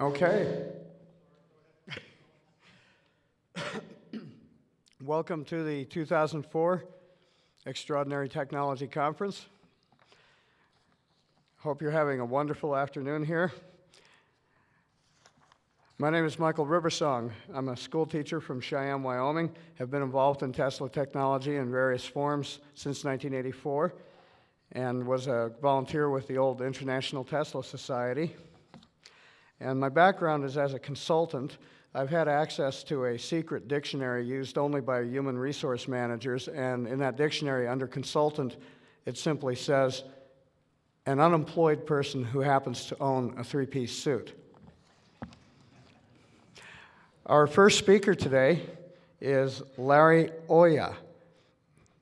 Okay. Welcome to the 2004 Extraordinary Technology Conference. Hope you're having a wonderful afternoon here. My name is Michael Riversong. I'm a school teacher from Cheyenne, Wyoming. Have been involved in Tesla technology in various forms since 1984 and was a volunteer with the old International Tesla Society. And my background is as a consultant. I've had access to a secret dictionary used only by human resource managers, and in that dictionary, under consultant, it simply says, an unemployed person who happens to own a three-piece suit. Our first speaker today is Larry Oya.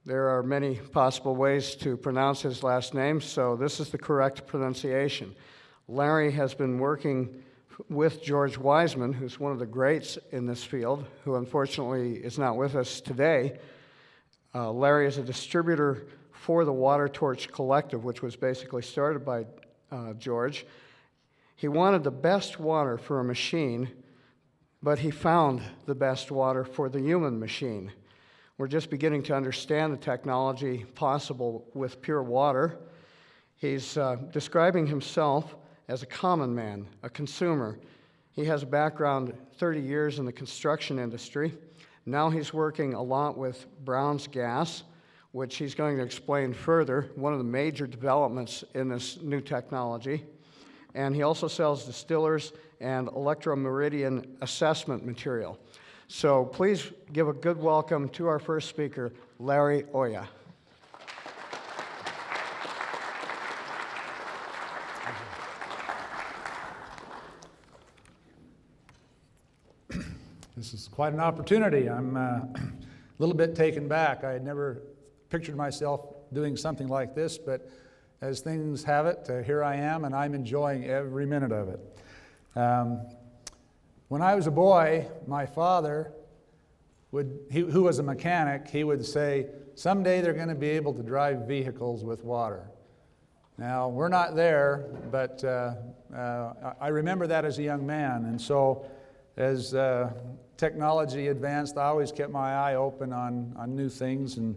There are many possible ways to pronounce his last name, so this is the correct pronunciation. Larry has been working with George Wiseman, who's one of the greats in this field, who unfortunately is not with us today. Larry is a distributor for the Water Torch Collective, which was basically started by George. He wanted the best water for a machine, but he found the best water for the human machine. We're just beginning to understand the technology possible with pure water. He's describing himself as a common man, a consumer. He has a background, 30 years in the construction industry. Now he's working a lot with Brown's gas, which he's going to explain further, one of the major developments in this new technology. And he also sells distillers and electromeridian assessment material. So please give a good welcome to our first speaker, Larry Oya. This is quite an opportunity. I'm a little bit taken back. I had never pictured myself doing something like this, but as things have it, here I am, and I'm enjoying every minute of it. When I was a boy, my father, who was a mechanic, he would say, someday they're going to be able to drive vehicles with water. Now, we're not there, but I remember that as a young man, and so as technology advanced, I always kept my eye open on new things and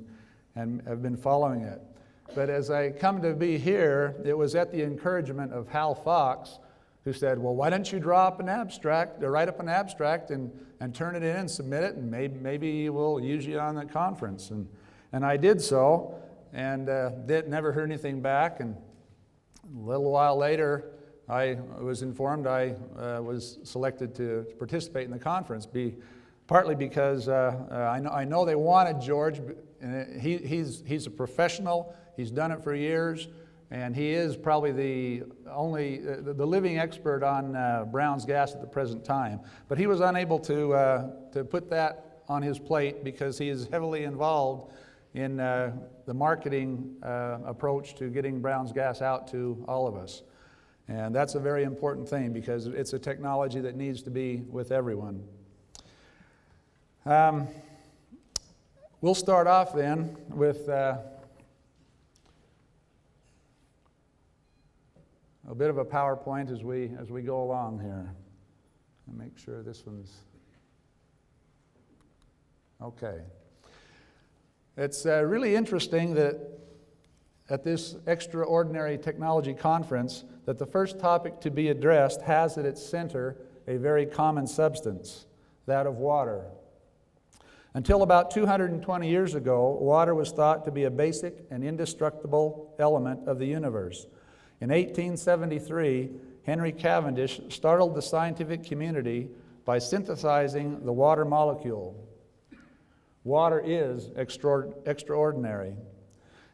have been following it. But as I come to be here, it was at the encouragement of Hal Fox, who said, well, why don't you draw up an abstract, or write up an abstract and turn it in and submit it, and maybe we'll use you on the conference. And I did so, and never heard anything back. And a little while later, I was informed I was selected to participate in the conference, partly because I know they wanted George. He's a professional. He's done it for years, and he is probably the living expert on Brown's gas at the present time. But he was unable to put that on his plate because he is heavily involved in the marketing approach to getting Brown's gas out to all of us. And that's a very important thing because it's a technology that needs to be with everyone. We'll start off then with a bit of a PowerPoint as we go along here. I'll make sure this one's okay. It's really interesting that at this extraordinary technology conference, that the first topic to be addressed has at its center a very common substance, that of water. Until about 220 years ago, water was thought to be a basic and indestructible element of the universe. In 1873, Henry Cavendish startled the scientific community by synthesizing the water molecule. Water is extraordinary.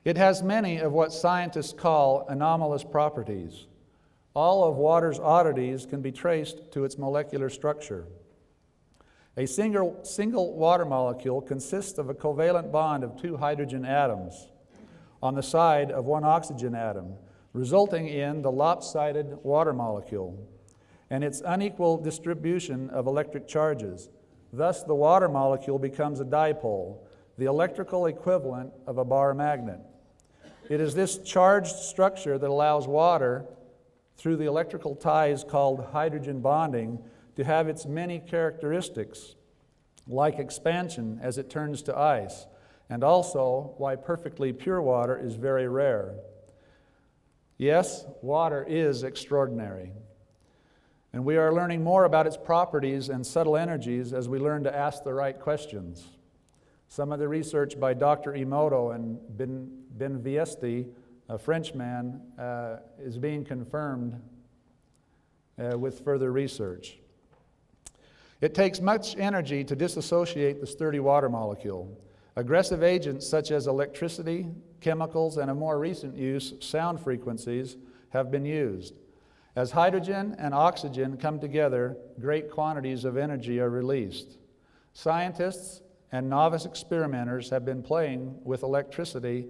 It has many of what scientists call anomalous properties. All of water's oddities can be traced to its molecular structure. A single water molecule consists of a covalent bond of two hydrogen atoms on the side of one oxygen atom, resulting in the lopsided water molecule and its unequal distribution of electric charges. Thus, the water molecule becomes a dipole, the electrical equivalent of a bar magnet. It is this charged structure that allows water through the electrical ties called hydrogen bonding to have its many characteristics, like expansion as it turns to ice, and also why perfectly pure water is very rare. Yes, water is extraordinary, and we are learning more about its properties and subtle energies as we learn to ask the right questions. Some of the research by Dr. Emoto and Ben Viesti, a Frenchman, is being confirmed with further research. It takes much energy to disassociate the sturdy water molecule. Aggressive agents such as electricity, chemicals, and of more recent use, sound frequencies, have been used. As hydrogen and oxygen come together, great quantities of energy are released. Scientists and novice experimenters have been playing with electricity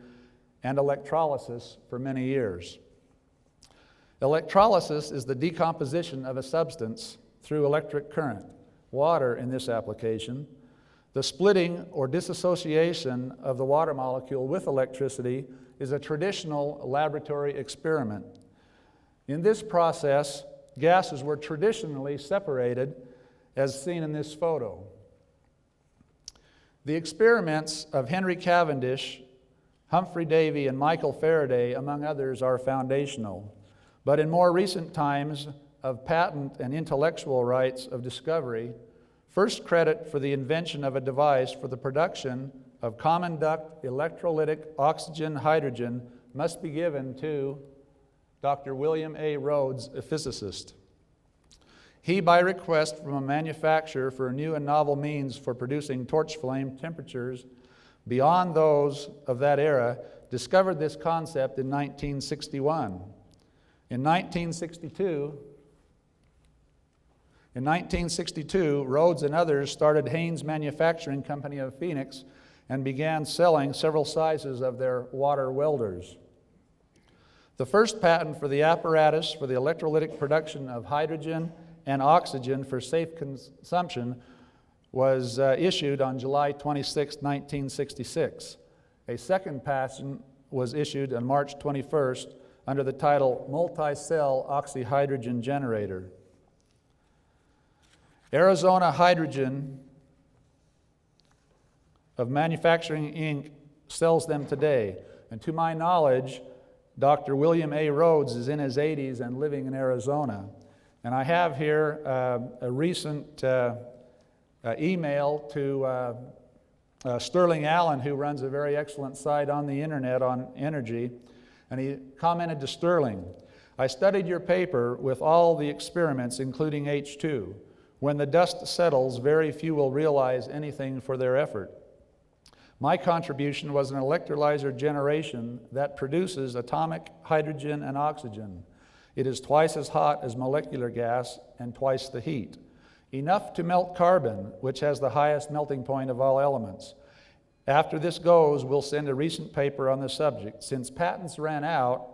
and electrolysis for many years. Electrolysis is the decomposition of a substance through electric current, water in this application. The splitting or dissociation of the water molecule with electricity is a traditional laboratory experiment. In this process, gases were traditionally separated, as seen in this photo. The experiments of Henry Cavendish, Humphrey Davy, and Michael Faraday, among others, are foundational. But in more recent times of patent and intellectual rights of discovery, first credit for the invention of a device for the production of common duct electrolytic oxygen-hydrogen must be given to Dr. William A. Rhodes, a physicist. He, by request from a manufacturer for a new and novel means for producing torch flame temperatures beyond those of that era, discovered this concept in 1961. In 1962, Rhodes and others started Haynes Manufacturing Company of Phoenix and began selling several sizes of their water welders. The first patent for the apparatus for the electrolytic production of hydrogen and oxygen for safe consumption was issued on July 26, 1966. A second patent was issued on March 21st under the title Multi-Cell Oxyhydrogen Generator. Arizona Hydrogen of Manufacturing, Inc. sells them today. And to my knowledge, Dr. William A. Rhodes is in his 80s and living in Arizona. And I have here a recent email to Sterling Allen, who runs a very excellent site on the internet on energy. And he commented to Sterling, "I studied your paper with all the experiments, including H2. When the dust settles, very few will realize anything for their effort. My contribution was an electrolyzer generation that produces atomic hydrogen and oxygen. It is twice as hot as molecular gas and twice the heat. Enough to melt carbon, which has the highest melting point of all elements. After this goes, we'll send a recent paper on the subject. Since patents ran out,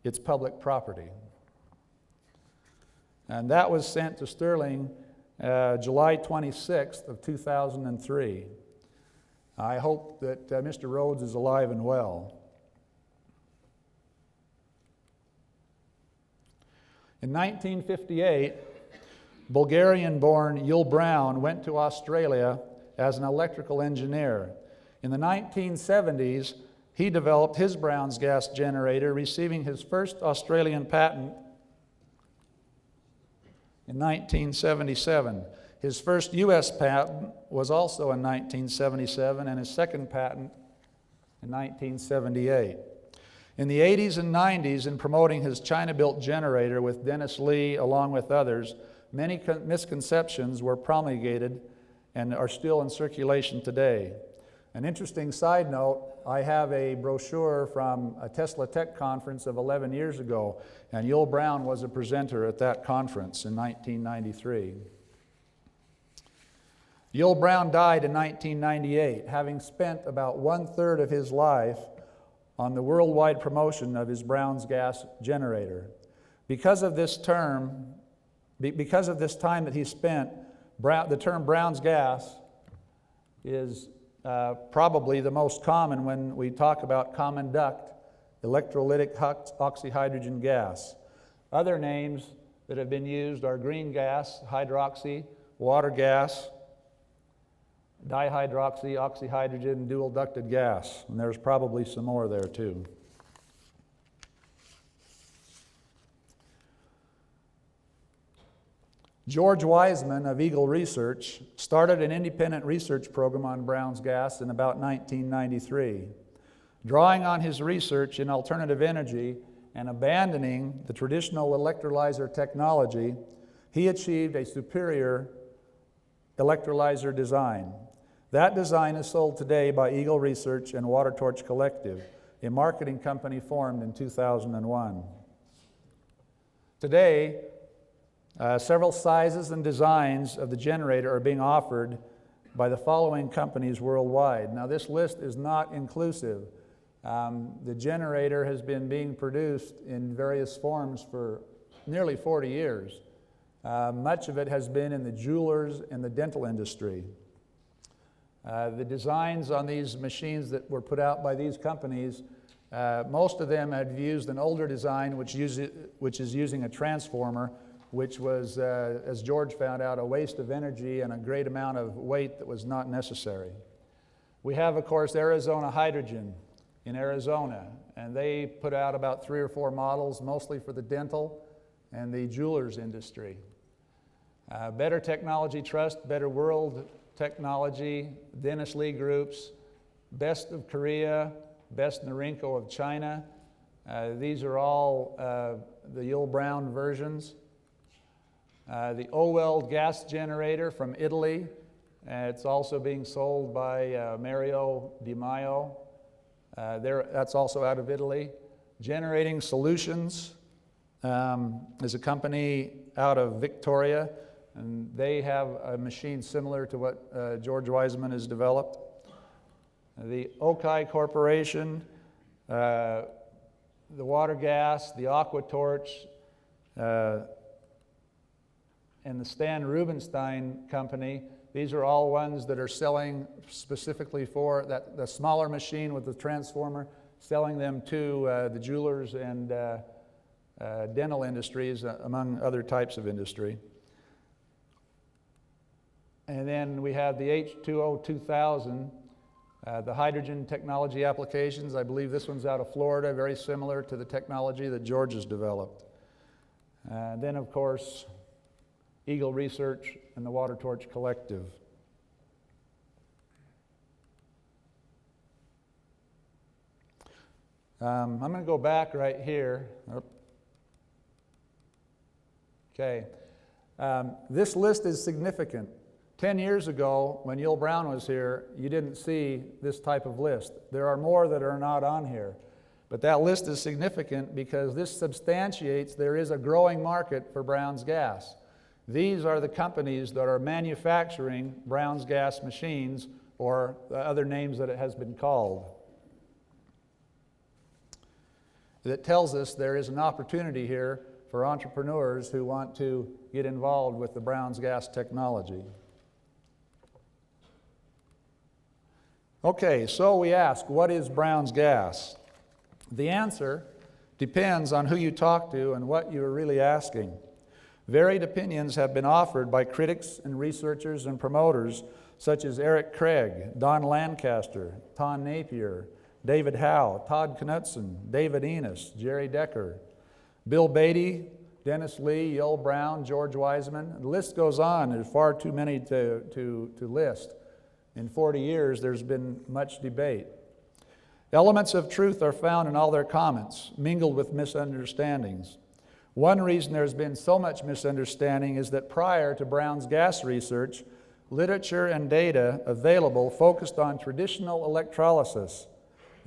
it's public property." And that was sent to Sterling July 26th of 2003. I hope that Mr. Rhodes is alive and well. In 1958, Bulgarian-born Yul Brown went to Australia as an electrical engineer. In the 1970s, he developed his Brown's gas generator, receiving his first Australian patent in 1977. His first U.S. patent was also in 1977, and his second patent in 1978. In the 80s and 90s, in promoting his China-built generator with Dennis Lee, along with others, many misconceptions were promulgated and are still in circulation today. An interesting side note, I have a brochure from a TeslaTech conference of 11 years ago, and Yul Brown was a presenter at that conference in 1993. Yul Brown died in 1998, having spent about 1/3 of his life on the worldwide promotion of his Brown's gas generator. Because of this time that he spent, the term Brown's gas is probably the most common when we talk about common duct electrolytic oxyhydrogen gas. Other names that have been used are green gas, hydroxy, water gas, dihydroxy, oxyhydrogen, dual ducted gas, and there's probably some more there too. George Wiseman of Eagle Research started an independent research program on Brown's gas in about 1993. Drawing on his research in alternative energy and abandoning the traditional electrolyzer technology, he achieved a superior electrolyzer design. That design is sold today by Eagle Research and Water Torch Collective, a marketing company formed in 2001. Today, several sizes and designs of the generator are being offered by the following companies worldwide. Now, this list is not inclusive. The generator has been being produced in various forms for nearly 40 years. Much of it has been in the jewelers and the dental industry. The designs on these machines that were put out by these companies, most of them had used an older design which is using a transformer, which was, as George found out, a waste of energy and a great amount of weight that was not necessary. We have, of course, Arizona Hydrogen in Arizona, and they put out about 3 or 4 models, mostly for the dental and the jewelers industry. Better Technology Trust, Better World Technology, Dennis Lee Groups, Best of Korea, Best Norinco of China. These are all the Yul Brown versions. The Oweld gas generator from Italy. It's also being sold by Mario Di Maio. That's also out of Italy. Generating Solutions is a company out of Victoria, and they have a machine similar to what George Wiseman has developed. The Okai Corporation, the Water Gas, the Aqua Torch, and the Stan Rubenstein Company. These are all ones that are selling specifically for the smaller machine with the transformer, selling them to the jewelers and dental industries, among other types of industry. And then we have the H2O 2000, the hydrogen technology applications. I believe this one's out of Florida, very similar to the technology that George has developed. Then, of course, Eagle Research and the Water Torch Collective. I'm going to go back right here. Okay. This list is significant. 10 years ago, when Yul Brown was here, you didn't see this type of list. There are more that are not on here. But that list is significant because this substantiates there is a growing market for Brown's gas. These are the companies that are manufacturing Brown's gas machines, or the other names that it has been called. That tells us there is an opportunity here for entrepreneurs who want to get involved with the Brown's gas technology. Okay, so we ask, what is Brown's gas? The answer depends on who you talk to and what you are really asking. Varied opinions have been offered by critics and researchers and promoters such as Eric Craig, Don Lancaster, Ton Napier, David Howe, Todd Knutson, David Enos, Jerry Decker, Bill Beatty, Dennis Lee, Yul Brown, George Wiseman. The list goes on. There's far too many to list. In 40 years, there's been much debate. Elements of truth are found in all their comments, mingled with misunderstandings. One reason there's been so much misunderstanding is that prior to Brown's gas research, literature and data available focused on traditional electrolysis,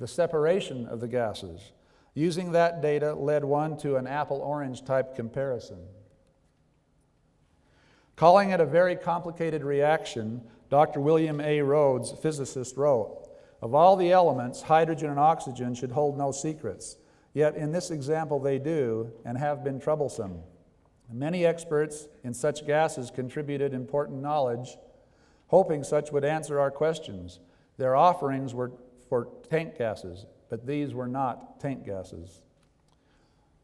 the separation of the gases. Using that data led one to an apple-orange type comparison. Calling it a very complicated reaction, Dr. William A. Rhodes, physicist, wrote, "Of all the elements, hydrogen and oxygen should hold no secrets. Yet in this example they do, and have been troublesome. Many experts in such gases contributed important knowledge, hoping such would answer our questions. Their offerings were for tank gases, but these were not tank gases."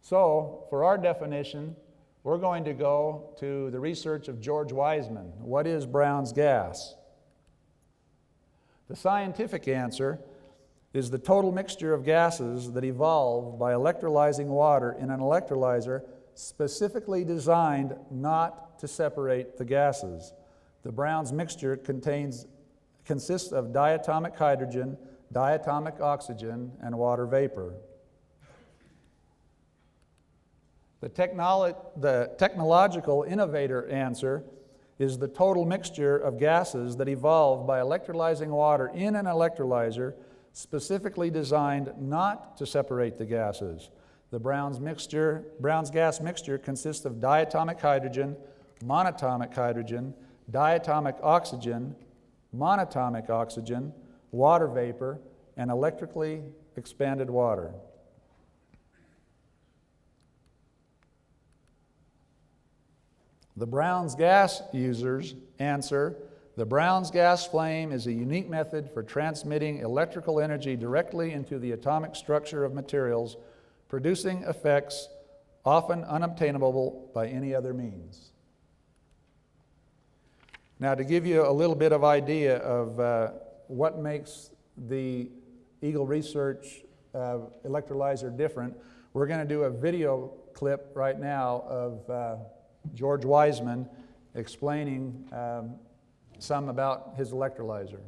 So, for our definition, we're going to go to the research of George Wiseman. What is Brown's gas? The scientific answer is the total mixture of gases that evolve by electrolyzing water in an electrolyzer specifically designed not to separate the gases. The Brown's mixture consists of diatomic hydrogen, diatomic oxygen, and water vapor. The technological innovator answer is the total mixture of gases that evolve by electrolyzing water in an electrolyzer specifically designed not to separate the gases. The Brown's gas mixture consists of diatomic hydrogen, monatomic hydrogen, diatomic oxygen, monatomic oxygen, water vapor, and electrically expanded water. The Brown's gas users answer, the Brown's gas flame is a unique method for transmitting electrical energy directly into the atomic structure of materials, producing effects often unobtainable by any other means. Now, to give you a little bit of idea of what makes the Eagle Research electrolyzer different, we're going to do a video clip right now of George Wiseman explaining some about his electrolyzer.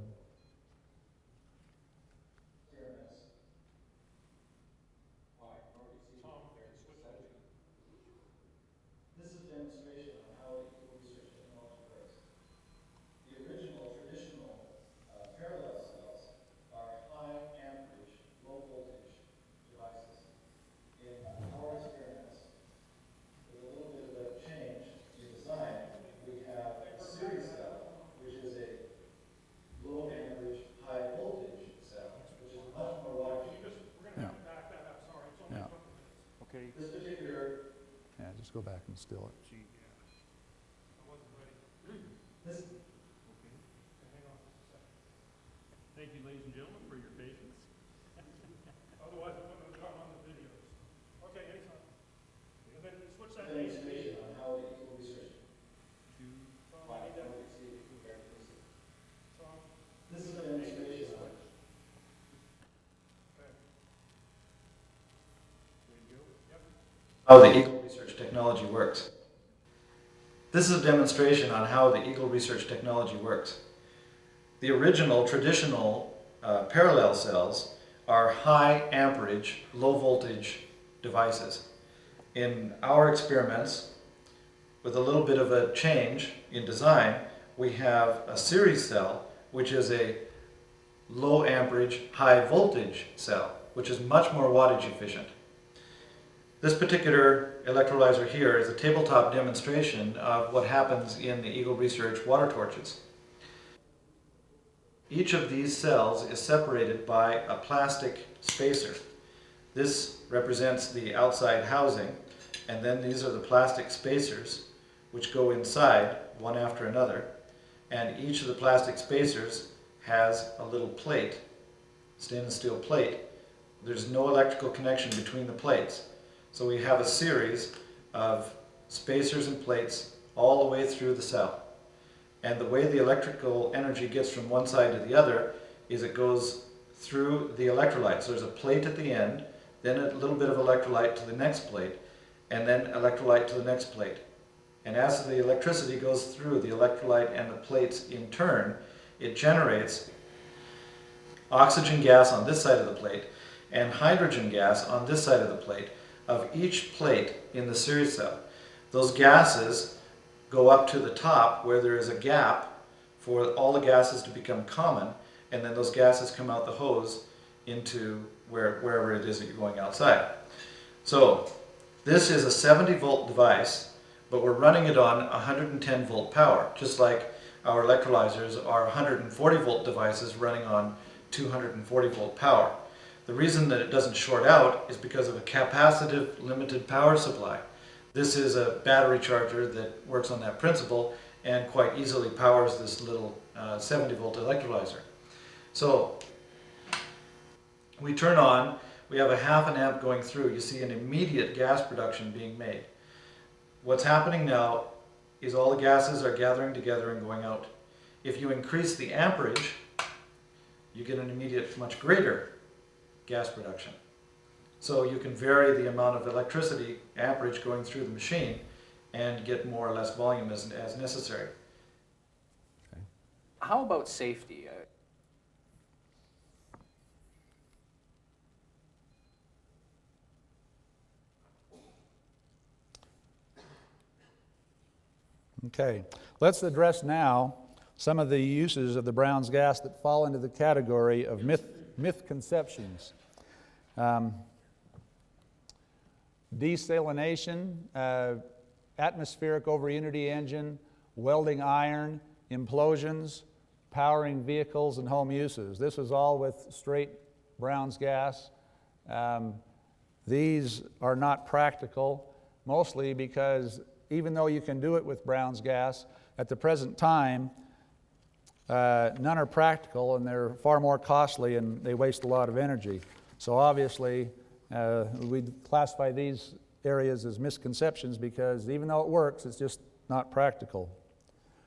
This is a demonstration on how the Eagle Research technology works. The original traditional parallel cells are high amperage, low voltage devices. In our experiments, with a little bit of a change in design, we have a series cell, which is a low amperage, high voltage cell, which is much more wattage. We're going to have to back that up, sorry, it's only 20 minutes. Okay. This particular Yeah, just go back and still it. I wasn't ready. this Okay, hang on just a second. Thank you, ladies and gentlemen, for your patience. Otherwise, I wouldn't have gone on the videos. Okay, anytime. And then switch that name. demonstration on how the Eagle Research So, This is a demonstration on okay. There you go. Yep. how the Eagle Research technology works. This is a demonstration on how the Eagle Research technology works. The original traditional parallel cells are high amperage, low voltage devices. In our experiments, with a little bit of a change in design, we have a series cell, which is a low amperage, high voltage cell, which is much more wattage efficient. This particular electrolyzer here is a tabletop demonstration of what happens in the Eagle Research water torches. Each of these cells is separated by a plastic spacer. This represents the outside housing, and then these are the plastic spacers which go inside one after another, and each of the plastic spacers has a little plate, stainless steel plate. There's no electrical connection between the plates. So we have a series of spacers and plates all the way through the cell. And the way the electrical energy gets from one side to the other is it goes through the electrolyte. So there's a plate at the end, then a little bit of electrolyte to the next plate, and then electrolyte to the next plate. And as the electricity goes through the electrolyte and the plates in turn, it generates oxygen gas on this side of the plate and hydrogen gas on this side of the plate of each plate in the series cell. Those gases go up to the top where there is a gap for all the gases to become common, and then those gases come out the hose into wherever it is that you're going outside. So this is a 70 volt device, but we're running it on 110 volt power, just like our electrolyzers are 140 volt devices running on 240 volt power. The reason that it doesn't short out is because of a capacitive limited power supply. This is a battery charger that works on that principle and quite easily powers this little 70 volt electrolyzer. So we turn on we have a 1/2 amp going through. You see an immediate gas production being made. What's happening now is all the gases are gathering together and going out. If you increase the amperage, you get an immediate, much greater gas production. So you can vary the amount of electricity amperage going through the machine and get more or less volume as necessary. How about safety? Okay, let's address now some of the uses of the Brown's gas that fall into the category of misconceptions. Desalination, atmospheric over-unity engine, welding iron, implosions, powering vehicles and home uses. This is all with straight Brown's gas. These are not practical, mostly because even though you can do it with Brown's gas, at the present time, none are practical and they're far more costly and they waste a lot of energy. So obviously, we classify these areas as misconceptions because even though it works, it's just not practical.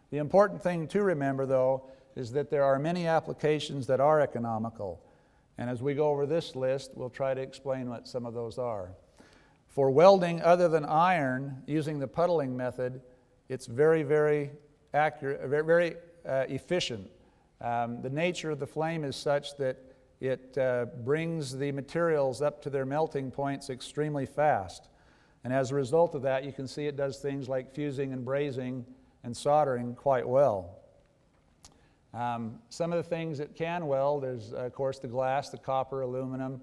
The important thing to remember, though, is that there are many applications that are economical. And as we go over this list, we'll try to explain what some of those are. For welding other than iron, using the puddling method, it's very, very accurate, very efficient. The nature of the flame is such that it brings the materials up to their melting points extremely fast. And as a result of that, you can see it does things like fusing and brazing and soldering quite well. Some of the things it can weld is, of course, the glass, the copper, aluminum.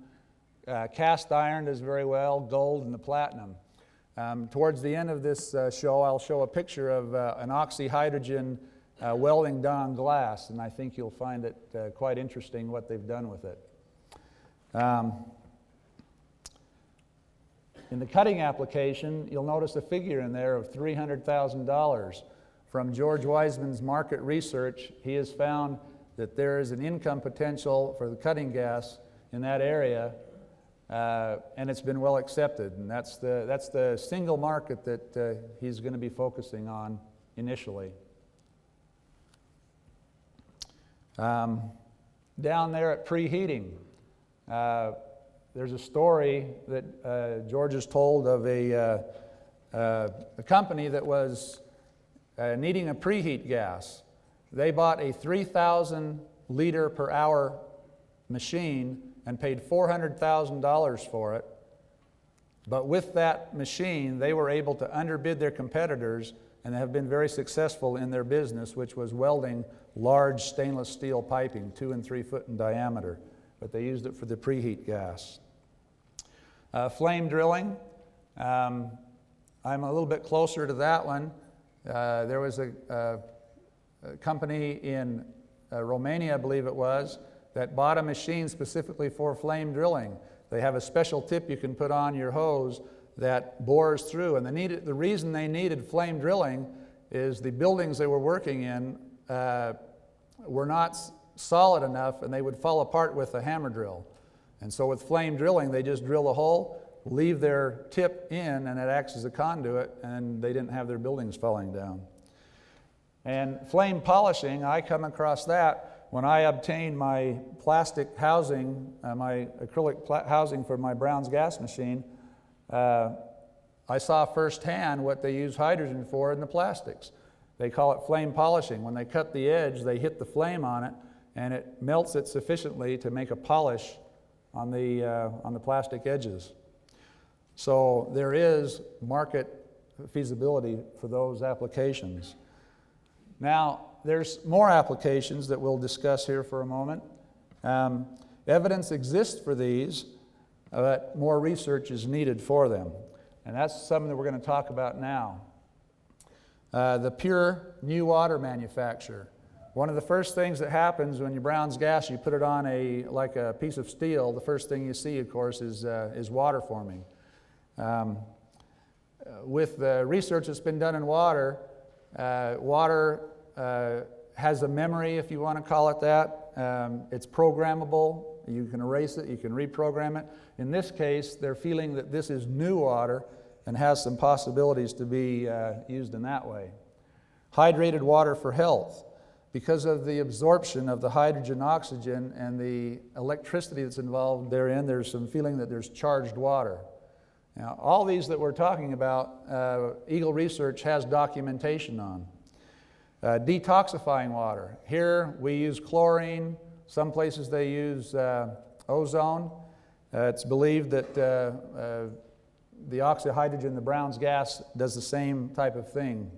Cast iron does very well, gold and the platinum. Towards the end of this show, I'll show a picture of an oxyhydrogen welding done on glass, and I think you'll find it quite interesting what they've done with it. In the cutting application, you'll notice a figure in there of $300,000. From George Wiseman's market research, he has found that there is an income potential for the cutting gas in that area, and it's been well accepted. And that's the single market that he's going to be focusing on initially. Down there at preheating, there's a story that George has told of a company that was needing a preheat gas. They bought a 3,000 liter per hour machine and paid $400,000 for it. But with that machine, they were able to underbid their competitors and have been very successful in their business, which was welding large stainless steel piping, 2 and 3 foot in diameter. But they used it for the preheat gas. Flame drilling. I'm a little bit closer to that one. There was a company in Romania, I believe it was, that bought a machine specifically for flame drilling. They have a special tip you can put on your hose that bores through. And the reason they needed flame drilling is the buildings they were working in were not solid enough and they would fall apart with a hammer drill. And so with flame drilling, they just drill a hole, leave their tip in, and it acts as a conduit, and they didn't have their buildings falling down. And flame polishing, I come across that when I obtained my plastic housing, my acrylic housing for my Brown's gas machine. I saw firsthand what they use hydrogen for in the plastics. They call it flame polishing. When they cut the edge, they hit the flame on it, and it melts it sufficiently to make a polish on the plastic edges. So there is market feasibility for those applications. Now, there's more applications that we'll discuss here for a moment. Evidence exists for these, but more research is needed for them. And that's something that we're going to talk about now. The pure new water manufacture. One of the first things that happens when you Brown's gas, you put it on like a piece of steel, the first thing you see, of course, is water forming. With the research that's been done in water, water has a memory, if you want to call it that. It's programmable. You can erase it, you can reprogram it. In this case, they're feeling that this is new water and has some possibilities to be used in that way. Hydrated water for health. Because of the absorption of the hydrogen, oxygen, and the electricity that's involved therein, there's some feeling that there's charged water. Now, all these that we're talking about, Eagle Research has documentation on. Detoxifying water. Here we use chlorine. Some places they use ozone. It's believed that the oxyhydrogen, the Brown's gas, does the same type of thing.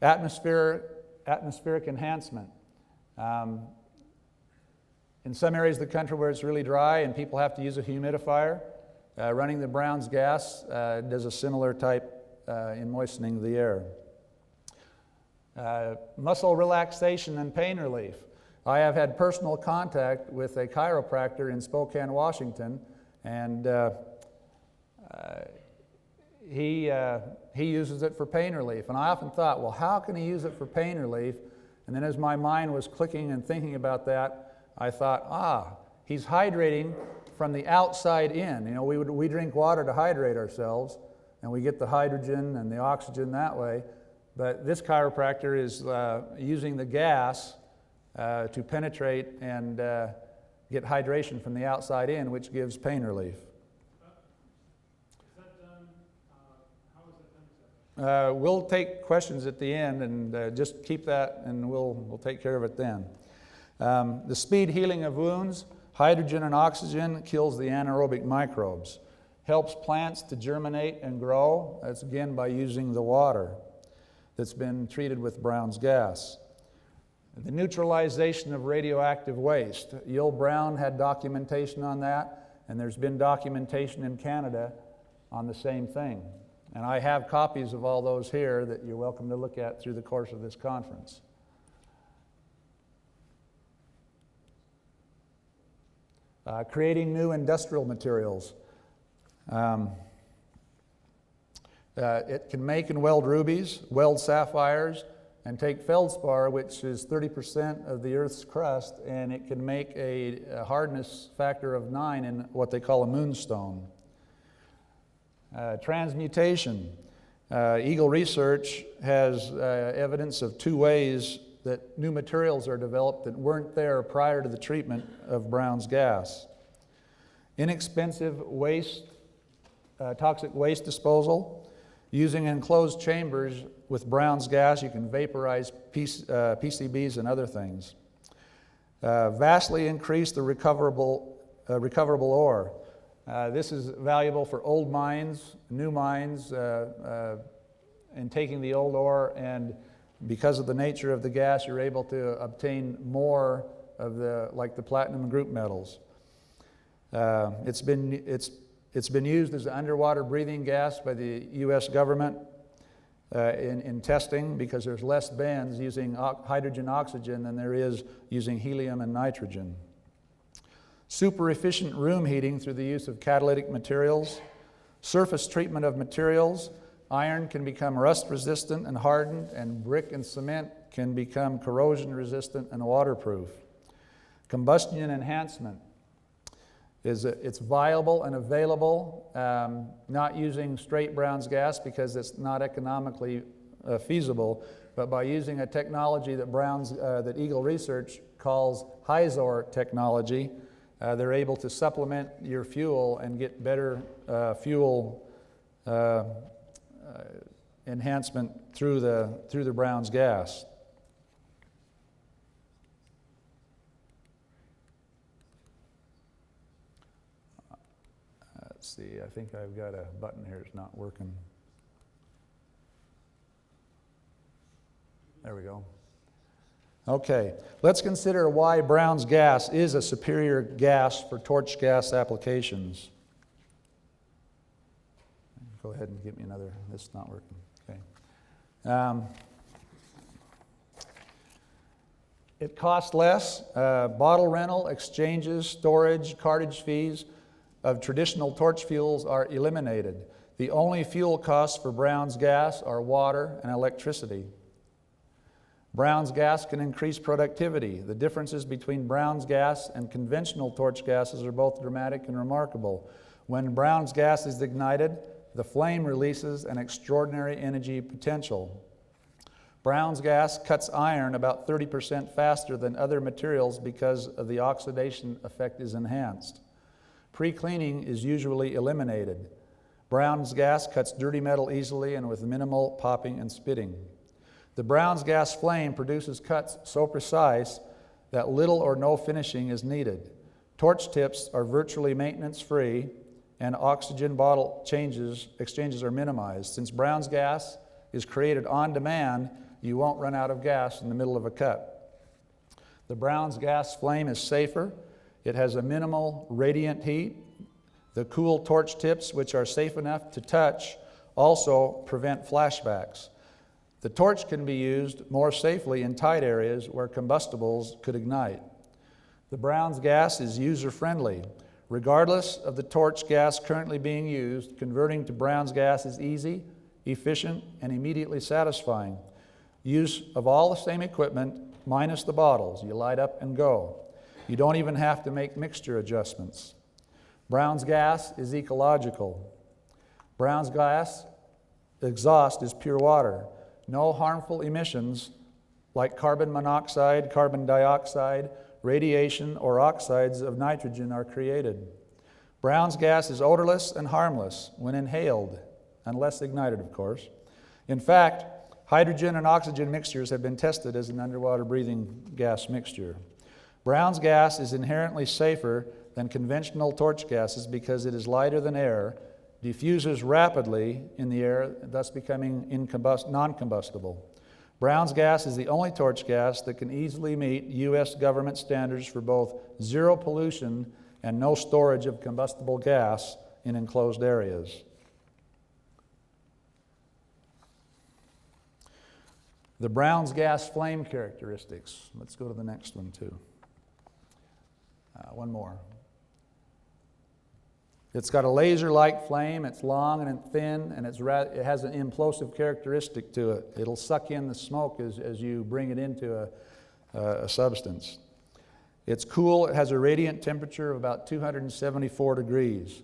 Atmospheric enhancement. In some areas of the country where it's really dry and people have to use a humidifier, running the Brown's gas does a similar type in moistening the air. Muscle relaxation and pain relief. I have had personal contact with a chiropractor in Spokane, Washington, and he uses it for pain relief. And I often thought, well, how can he use it for pain relief? And then as my mind was clicking and thinking about that, I thought, he's hydrating from the outside in. You know, we drink water to hydrate ourselves, and we get the hydrogen and the oxygen that way. But this chiropractor is using the gas to penetrate and get hydration from the outside in, which gives pain relief. We'll take questions at the end, and just keep that, and we'll take care of it then. The speed healing of wounds. Hydrogen and oxygen kills the anaerobic microbes. Helps plants to germinate and grow. That's again by using the water that's been treated with Brown's gas. The neutralization of radioactive waste. Yul Brown had documentation on that, and there's been documentation in Canada on the same thing. And I have copies of all those here that you're welcome to look at through the course of this conference. Creating new industrial materials. It can make and weld rubies, weld sapphires, and take feldspar, which is 30% of the Earth's crust, and it can make a hardness factor of 9 in what they call a moonstone. Transmutation. Eagle Research has evidence of 2 ways that new materials are developed that weren't there prior to the treatment of Brown's gas. Inexpensive toxic waste disposal. Using enclosed chambers with Brown's gas, you can vaporize PCBs and other things. Vastly increase the recoverable ore. This is valuable for old mines, new mines, and taking the old ore, and because of the nature of the gas, you're able to obtain more of like the platinum group metals. It's been used as an underwater breathing gas by the U.S. government in testing, because there's less bands using hydrogen oxygen than there is using helium and nitrogen. Super efficient room heating through the use of catalytic materials. Surface treatment of materials. Iron can become rust resistant and hardened, and brick and cement can become corrosion resistant and waterproof. Combustion enhancement. It's viable and available, not using straight Brown's gas because it's not economically feasible, but by using a technology that Eagle Research calls HYZOR technology, they're able to supplement your fuel and get better fuel enhancement through the Brown's gas. Let's see, I think I've got a button here that's not working. There we go. Okay, let's consider why Brown's gas is a superior gas for torch gas applications. Go ahead and give me another. This is not working. Okay. It costs less. Bottle rental, exchanges, storage, cartage fees of traditional torch fuels are eliminated. The only fuel costs for Brown's gas are water and electricity. Brown's gas can increase productivity. The differences between Brown's gas and conventional torch gases are both dramatic and remarkable. When Brown's gas is ignited, the flame releases an extraordinary energy potential. Brown's gas cuts iron about 30% faster than other materials because of the oxidation effect is enhanced. Pre-cleaning is usually eliminated. Brown's gas cuts dirty metal easily and with minimal popping and spitting. The Brown's gas flame produces cuts so precise that little or no finishing is needed. Torch tips are virtually maintenance-free, and oxygen bottle exchanges are minimized. Since Brown's gas is created on demand, you won't run out of gas in the middle of a cut. The Brown's gas flame is safer. It has a minimal radiant heat. The cool torch tips, which are safe enough to touch, also prevent flashbacks. The torch can be used more safely in tight areas where combustibles could ignite. The Brown's gas is user-friendly. Regardless of the torch gas currently being used, converting to Brown's gas is easy, efficient, and immediately satisfying. Use of all the same equipment, minus the bottles. You light up and go. You don't even have to make mixture adjustments. Brown's gas is ecological. Brown's gas exhaust is pure water. No harmful emissions like carbon monoxide, carbon dioxide, radiation, or oxides of nitrogen are created. Brown's gas is odorless and harmless when inhaled, unless ignited, of course. In fact, hydrogen and oxygen mixtures have been tested as an underwater breathing gas mixture. Brown's gas is inherently safer than conventional torch gases because it is lighter than air, diffuses rapidly in the air, thus becoming non-combustible. Brown's gas is the only torch gas that can easily meet U.S. government standards for both zero pollution and no storage of combustible gas in enclosed areas. The Brown's gas flame characteristics. Let's go to the next one too. One more. It's got a laser-like flame, it's long and thin, and it has an implosive characteristic to it. It'll suck in the smoke as you bring it into a substance. It's cool, it has a radiant temperature of about 274 degrees.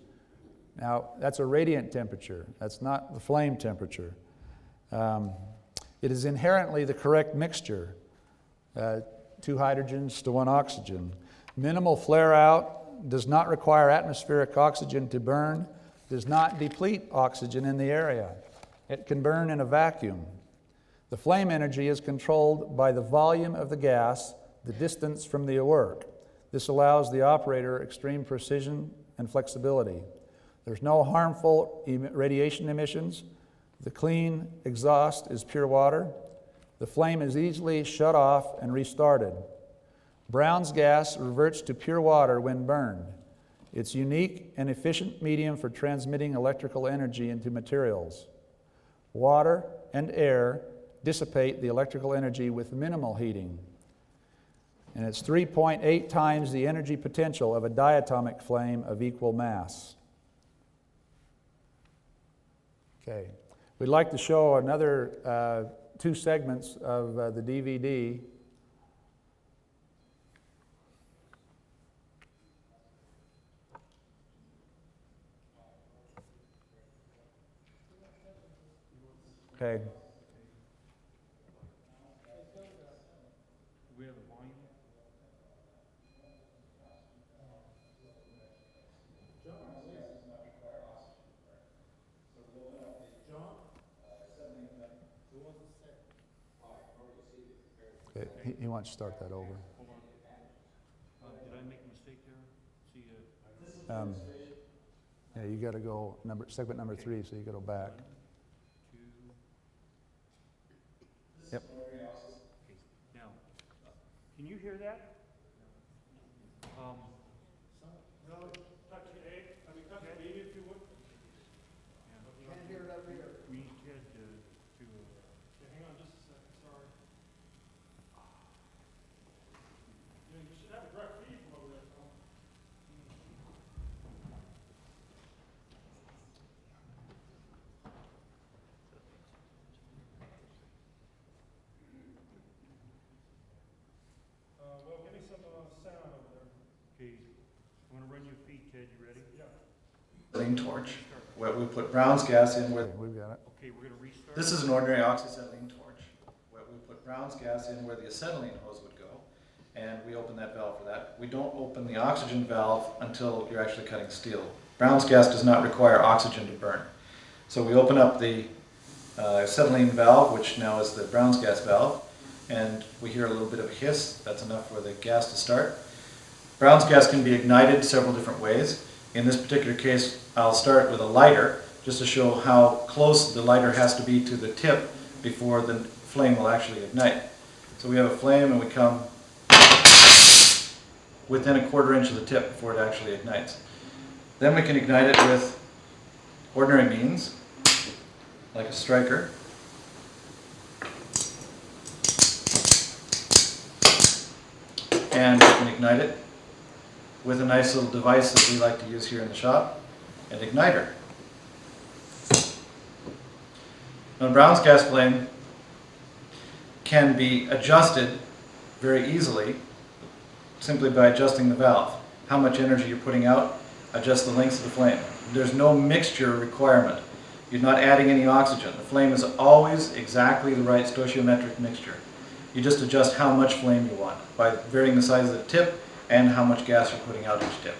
Now, that's a radiant temperature, that's not the flame temperature. It is inherently the correct mixture, 2 hydrogens to 1 oxygen. Minimal flare-out, does not require atmospheric oxygen to burn, does not deplete oxygen in the area. It can burn in a vacuum. The flame energy is controlled by the volume of the gas, the distance from the work. This allows the operator extreme precision and flexibility. There's no harmful radiation emissions. The clean exhaust is pure water. The flame is easily shut off and restarted. Brown's gas reverts to pure water when burned. It's unique and efficient medium for transmitting electrical energy into materials. Water and air dissipate the electrical energy with minimal heating. And it's 3.8 times the energy potential of a diatomic flame of equal mass. Okay, we'd like to show another 2 segments of the DVD. Okay. We have a volume. Okay. He wants to start that over. Hold on. Did I make a mistake there? See, Yeah, you got to go segment number 3, so you got to go back. 2. Yep. Okay. Now, can you hear that? No, touch A, I mean, touch B if you would. Can't hear it over here. We had to Okay, hang on just a second, sorry. Yeah, you should have a direct feed from over there, Tom. oxyacetylene torch, where we put Brown's gas in where... We've got it. Okay, we're gonna restart. This is an ordinary oxyacetylene torch, where we put Brown's gas in where the acetylene hose would go, and we open that valve for that. We don't open the oxygen valve until you're actually cutting steel. Brown's gas does not require oxygen to burn. So we open up the acetylene valve, which now is the Brown's gas valve, and we hear a little bit of a hiss. That's enough for the gas to start. Brown's gas can be ignited several different ways. In this particular case, I'll start with a lighter, just to show how close the lighter has to be to the tip before the flame will actually ignite. So we have a flame and we come within a 1/4 inch of the tip before it actually ignites. Then we can ignite it with ordinary means, like a striker. And we can ignite it with a nice little device that we like to use here in the shop, an igniter. Now, a Brown's gas flame can be adjusted very easily simply by adjusting the valve. How much energy you're putting out, adjust the length of the flame. There's no mixture requirement. You're not adding any oxygen. The flame is always exactly the right stoichiometric mixture. You just adjust how much flame you want by varying the size of the tip and how much gas you're putting out each tip.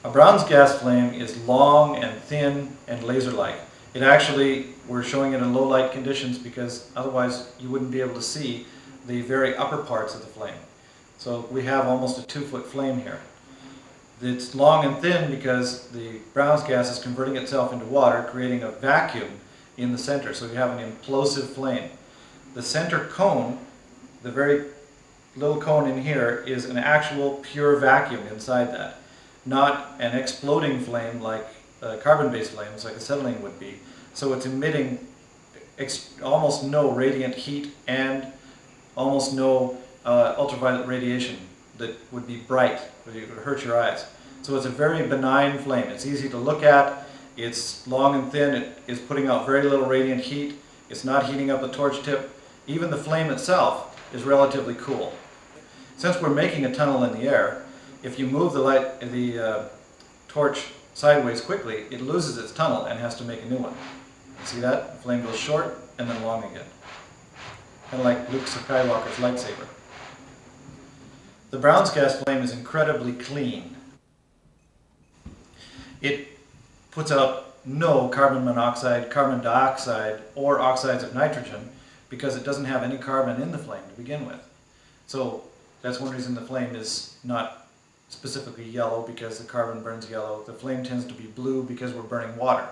A Brown's gas flame is long and thin and laser-like. It actually, we're showing it in low light conditions because otherwise you wouldn't be able to see the very upper parts of the flame. So we have almost a 2-foot flame here. It's long and thin because the Brown's gas is converting itself into water, creating a vacuum in the center, so you have an implosive flame. The center cone, the very little cone in here, is an actual pure vacuum inside that, not an exploding flame like carbon-based flames like acetylene would be. So it's emitting almost no radiant heat and almost no ultraviolet radiation that would be bright, that would hurt your eyes. So it's a very benign flame. It's easy to look at, it's long and thin, it is putting out very little radiant heat, it's not heating up the torch tip. Even the flame itself is relatively cool. Since we're making a tunnel in the air, if you move the torch sideways quickly, it loses its tunnel and has to make a new one. See that? The flame goes short and then long again. Kind of like Luke Skywalker's lightsaber. The Brown's gas flame is incredibly clean. It puts out no carbon monoxide, carbon dioxide, or oxides of nitrogen because it doesn't have any carbon in the flame to begin with. So that's one reason the flame is not specifically yellow, because the carbon burns yellow. The flame tends to be blue because we're burning water.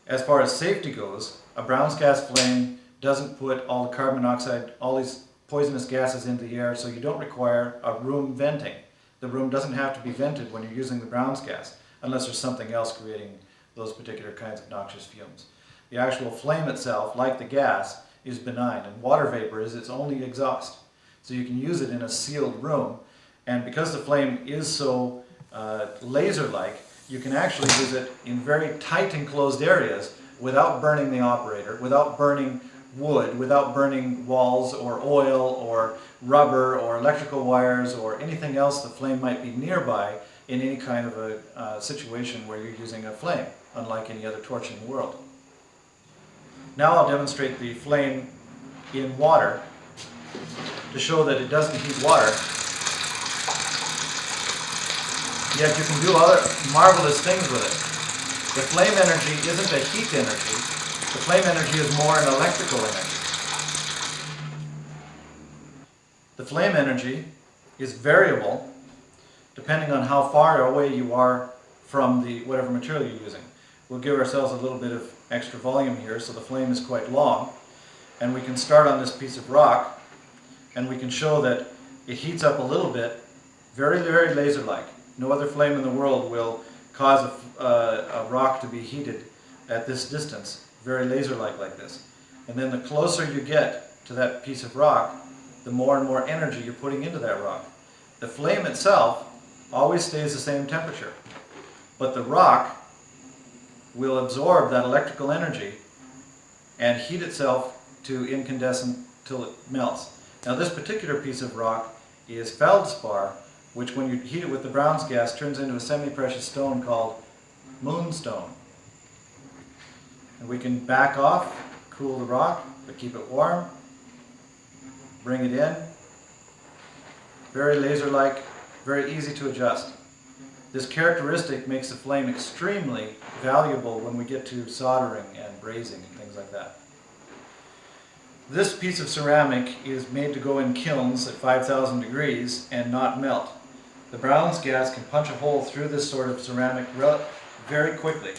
As far as safety goes, a Brown's gas flame doesn't put all the carbon monoxide, all these poisonous gases into the air, so you don't require a room venting. The room doesn't have to be vented when you're using the Brown's gas, unless there's something else creating those particular kinds of noxious fumes. The actual flame itself, like the gas, is benign, and water vapor is its only exhaust. So you can use it in a sealed room, and because the flame is so laser-like, you can actually use it in very tight enclosed areas without burning the operator, without burning wood, without burning walls or oil or rubber or electrical wires or anything else the flame might be nearby in any kind of a situation where you're using a flame, unlike any other torch in the world. Now I'll demonstrate the flame in water to show that it doesn't heat water, yet you can do other marvelous things with it. The flame energy isn't a heat energy. The flame energy is more an electrical energy. The flame energy is variable depending on how far away you are from the whatever material you're using. We'll give ourselves a little bit of extra volume here, so the flame is quite long, and we can start on this piece of rock, and we can show that it heats up a little bit, very, very laser-like. No other flame in the world will cause a rock to be heated at this distance, very laser-like like this. And then the closer you get to that piece of rock, the more and more energy you're putting into that rock. The flame itself always stays the same temperature, but the rock will absorb that electrical energy and heat itself to incandescent till it melts. Now this particular piece of rock is feldspar, which when you heat it with the Brown's gas turns into a semi-precious stone called moonstone. And we can back off, cool the rock, but keep it warm, bring it in. Very laser-like, very easy to adjust. This characteristic makes the flame extremely valuable when we get to soldering and brazing and things like that. This piece of ceramic is made to go in kilns at 5,000 degrees and not melt. The Brown's gas can punch a hole through this sort of ceramic very quickly.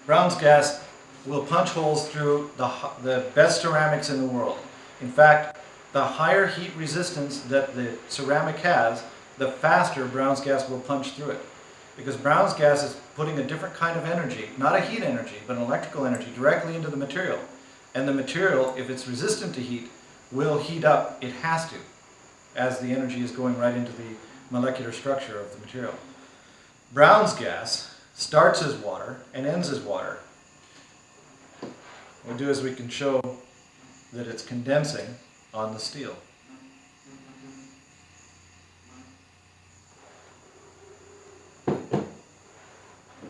Brown's gas will punch holes through the best ceramics in the world. In fact, the higher heat resistance that the ceramic has, the faster Brown's gas will punch through it. Because Brown's gas is putting a different kind of energy, not a heat energy, but an electrical energy, directly into the material. And the material, if it's resistant to heat, will heat up. It has to, as the energy is going right into the molecular structure of the material. Brown's gas starts as water and ends as water. What we'll do is we can show that it's condensing on the steel.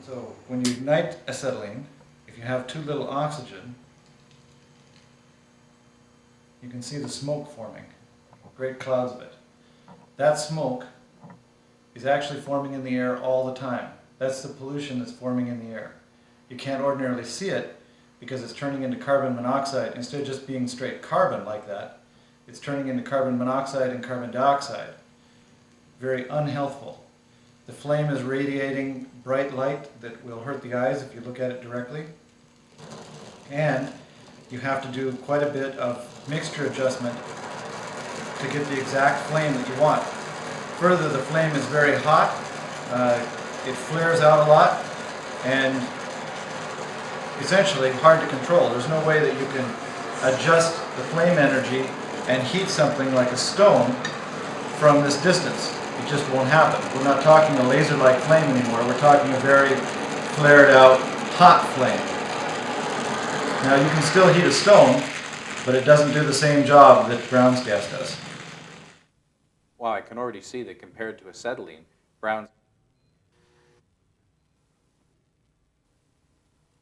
So when you ignite acetylene, if you have too little oxygen, you can see the smoke forming, great clouds of it. That smoke is actually forming in the air all the time. That's the pollution that's forming in the air. You can't ordinarily see it because it's turning into carbon monoxide. Instead of just being straight carbon like that, it's turning into carbon monoxide and carbon dioxide. Very unhealthful. The flame is radiating bright light that will hurt the eyes if you look at it directly. And you have to do quite a bit of mixture adjustment to get the exact flame that you want. Further, the flame is very hot. It flares out a lot and essentially hard to control. There's no way that you can adjust the flame energy and heat something like a stone from this distance. It just won't happen. We're not talking a laser-like flame anymore. We're talking a very flared out, hot flame. Now you can still heat a stone, but it doesn't do the same job that Brown's gas does. Wow, I can already see that compared to acetylene, Brown's...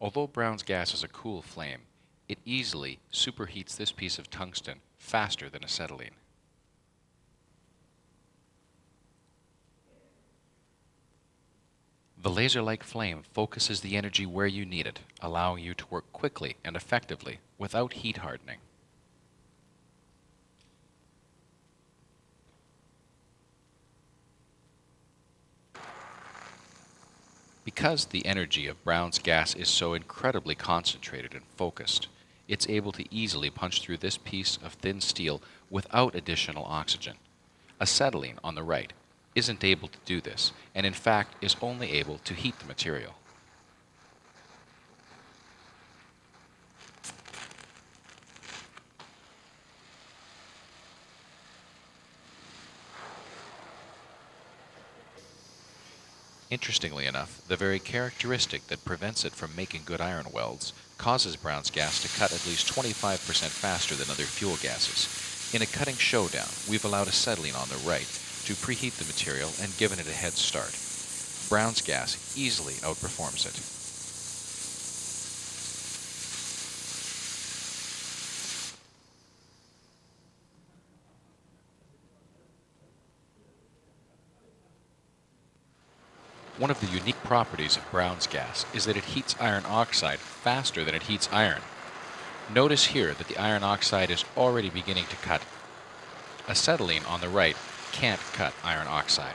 Although Brown's gas is a cool flame, it easily superheats this piece of tungsten faster than acetylene. The laser-like flame focuses the energy where you need it, allowing you to work quickly and effectively without heat hardening. Because the energy of Brown's gas is so incredibly concentrated and focused, it's able to easily punch through this piece of thin steel without additional oxygen. Acetylene, on the right, isn't able to do this, and in fact is only able to heat the material. Interestingly enough, the very characteristic that prevents it from making good iron welds causes Brown's gas to cut at least 25% faster than other fuel gases. In a cutting showdown, we've allowed acetylene on the right to preheat the material and given it a head start. Brown's gas easily outperforms it. One of the unique properties of Brown's gas is that it heats iron oxide faster than it heats iron. Notice here that the iron oxide is already beginning to cut. Acetylene on the right can't cut iron oxide.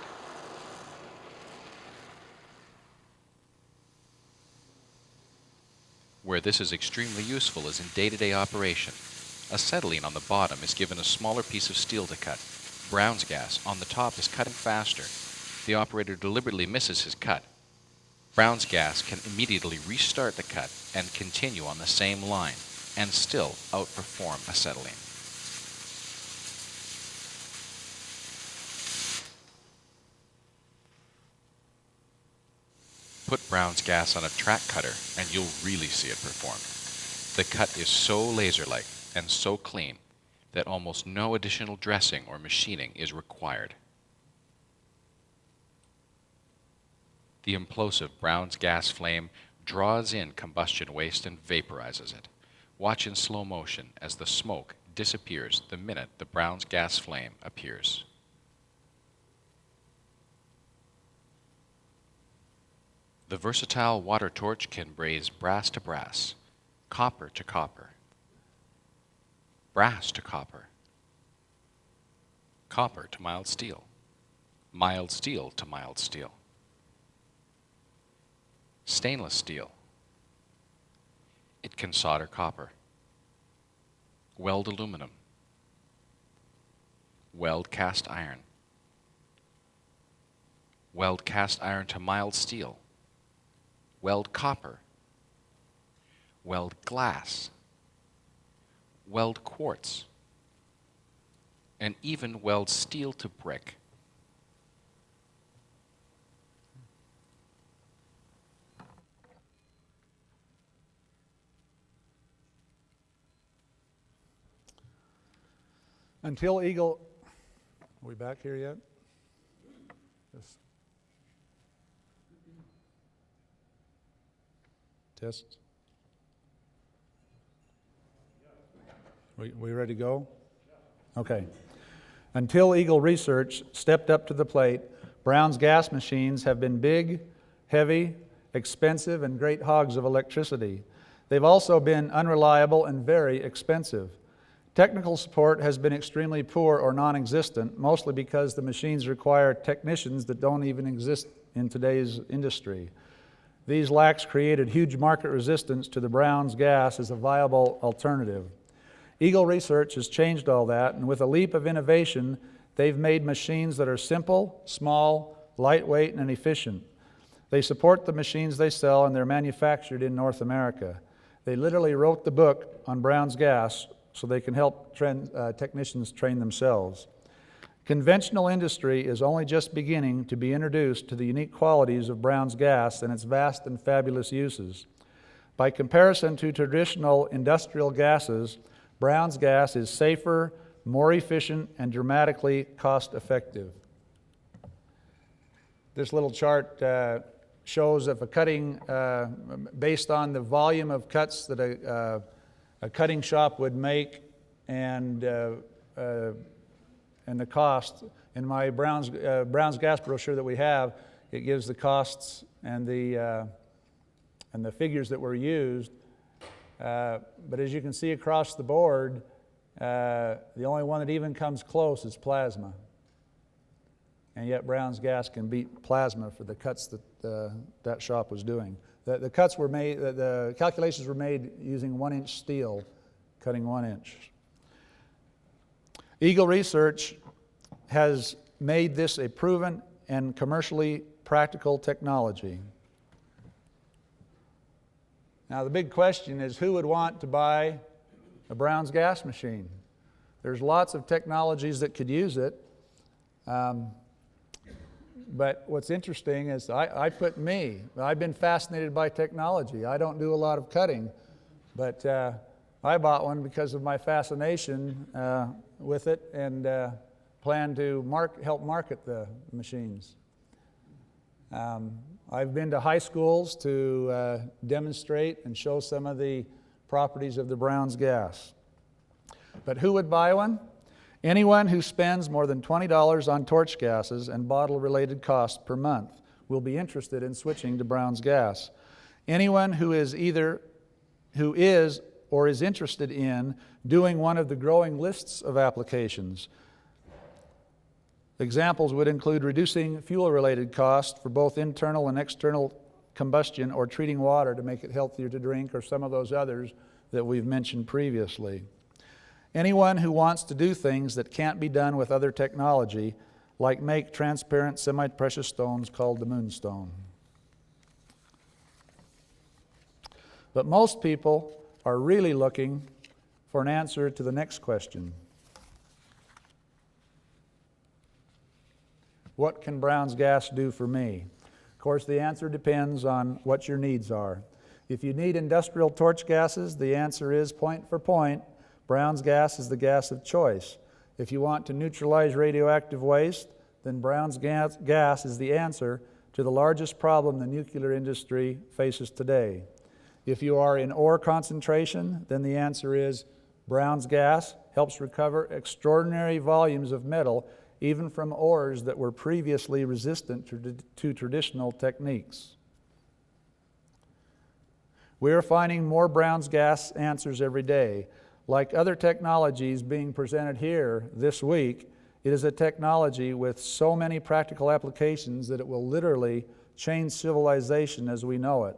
Where this is extremely useful is in day-to-day operation. Acetylene on the bottom is given a smaller piece of steel to cut. Brown's gas on the top is cutting faster. The operator deliberately misses his cut. Brown's gas can immediately restart the cut and continue on the same line, and still outperform acetylene. Put Brown's gas on a track cutter and you'll really see it perform. The cut is so laser-like and so clean that almost no additional dressing or machining is required. The implosive Brown's gas flame draws in combustion waste and vaporizes it. Watch in slow motion as the smoke disappears the minute the Brown's gas flame appears. The versatile water torch can braze brass to brass, copper to copper, brass to copper, copper to mild steel to mild steel, stainless steel. It can solder copper, weld aluminum, weld cast iron to mild steel, weld copper, weld glass, weld quartz, and even weld steel to brick. Until Eagle, are we back here yet? Yes. Test. We ready to go? Okay. Until Eagle Research stepped up to the plate, Brown's gas machines have been big, heavy, expensive, and great hogs of electricity. They've also been unreliable and very expensive. Technical support has been extremely poor or non-existent, mostly because the machines require technicians that don't even exist in today's industry. These lacks created huge market resistance to the Brown's gas as a viable alternative. Eagle Research has changed all that, and with a leap of innovation, they've made machines that are simple, small, lightweight, and efficient. They support the machines they sell, and they're manufactured in North America. They literally wrote the book on Brown's gas so they can help technicians train themselves. Conventional industry is only just beginning to be introduced to the unique qualities of Brown's gas and its vast and fabulous uses. By comparison to traditional industrial gases, Brown's gas is safer, more efficient, and dramatically cost-effective. This little chart shows if a cutting, based on the volume of cuts that a cutting shop would make and the cost. In my Brown's gas brochure that we have, it gives the costs and the figures that were used. But as you can see across the board, the only one that even comes close is plasma. And yet Brown's gas can beat plasma for the cuts that that shop was doing. The cuts were made, the calculations were made using 1-inch steel, cutting 1 inch. Eagle Research has made this a proven and commercially practical technology. Now the big question is, who would want to buy a Brown's gas machine? There's lots of technologies that could use it. But what's interesting is I've been fascinated by technology. I don't do a lot of cutting, but I bought one because of my fascination with it and plan to help market the machines. I've been to high schools to demonstrate and show some of the properties of the Brown's gas. But who would buy one? Anyone who spends more than $20 on torch gases and bottle-related costs per month will be interested in switching to Brown's gas. Anyone who is or is interested in doing one of the growing lists of applications. Examples would include reducing fuel-related costs for both internal and external combustion, or treating water to make it healthier to drink, or some of those others that we've mentioned previously. Anyone who wants to do things that can't be done with other technology, like make transparent semi-precious stones called the moonstone. But most people are really looking for an answer to the next question. What can Brown's gas do for me? Of course, the answer depends on what your needs are. If you need industrial torch gases, the answer is point for point. Brown's gas is the gas of choice. If you want to neutralize radioactive waste, then Brown's gas is the answer to the largest problem the nuclear industry faces today. If you are in ore concentration, then the answer is Brown's gas helps recover extraordinary volumes of metal, even from ores that were previously resistant to traditional techniques. We are finding more Brown's gas answers every day. Like other technologies being presented here this week, it is a technology with so many practical applications that it will literally change civilization as we know it.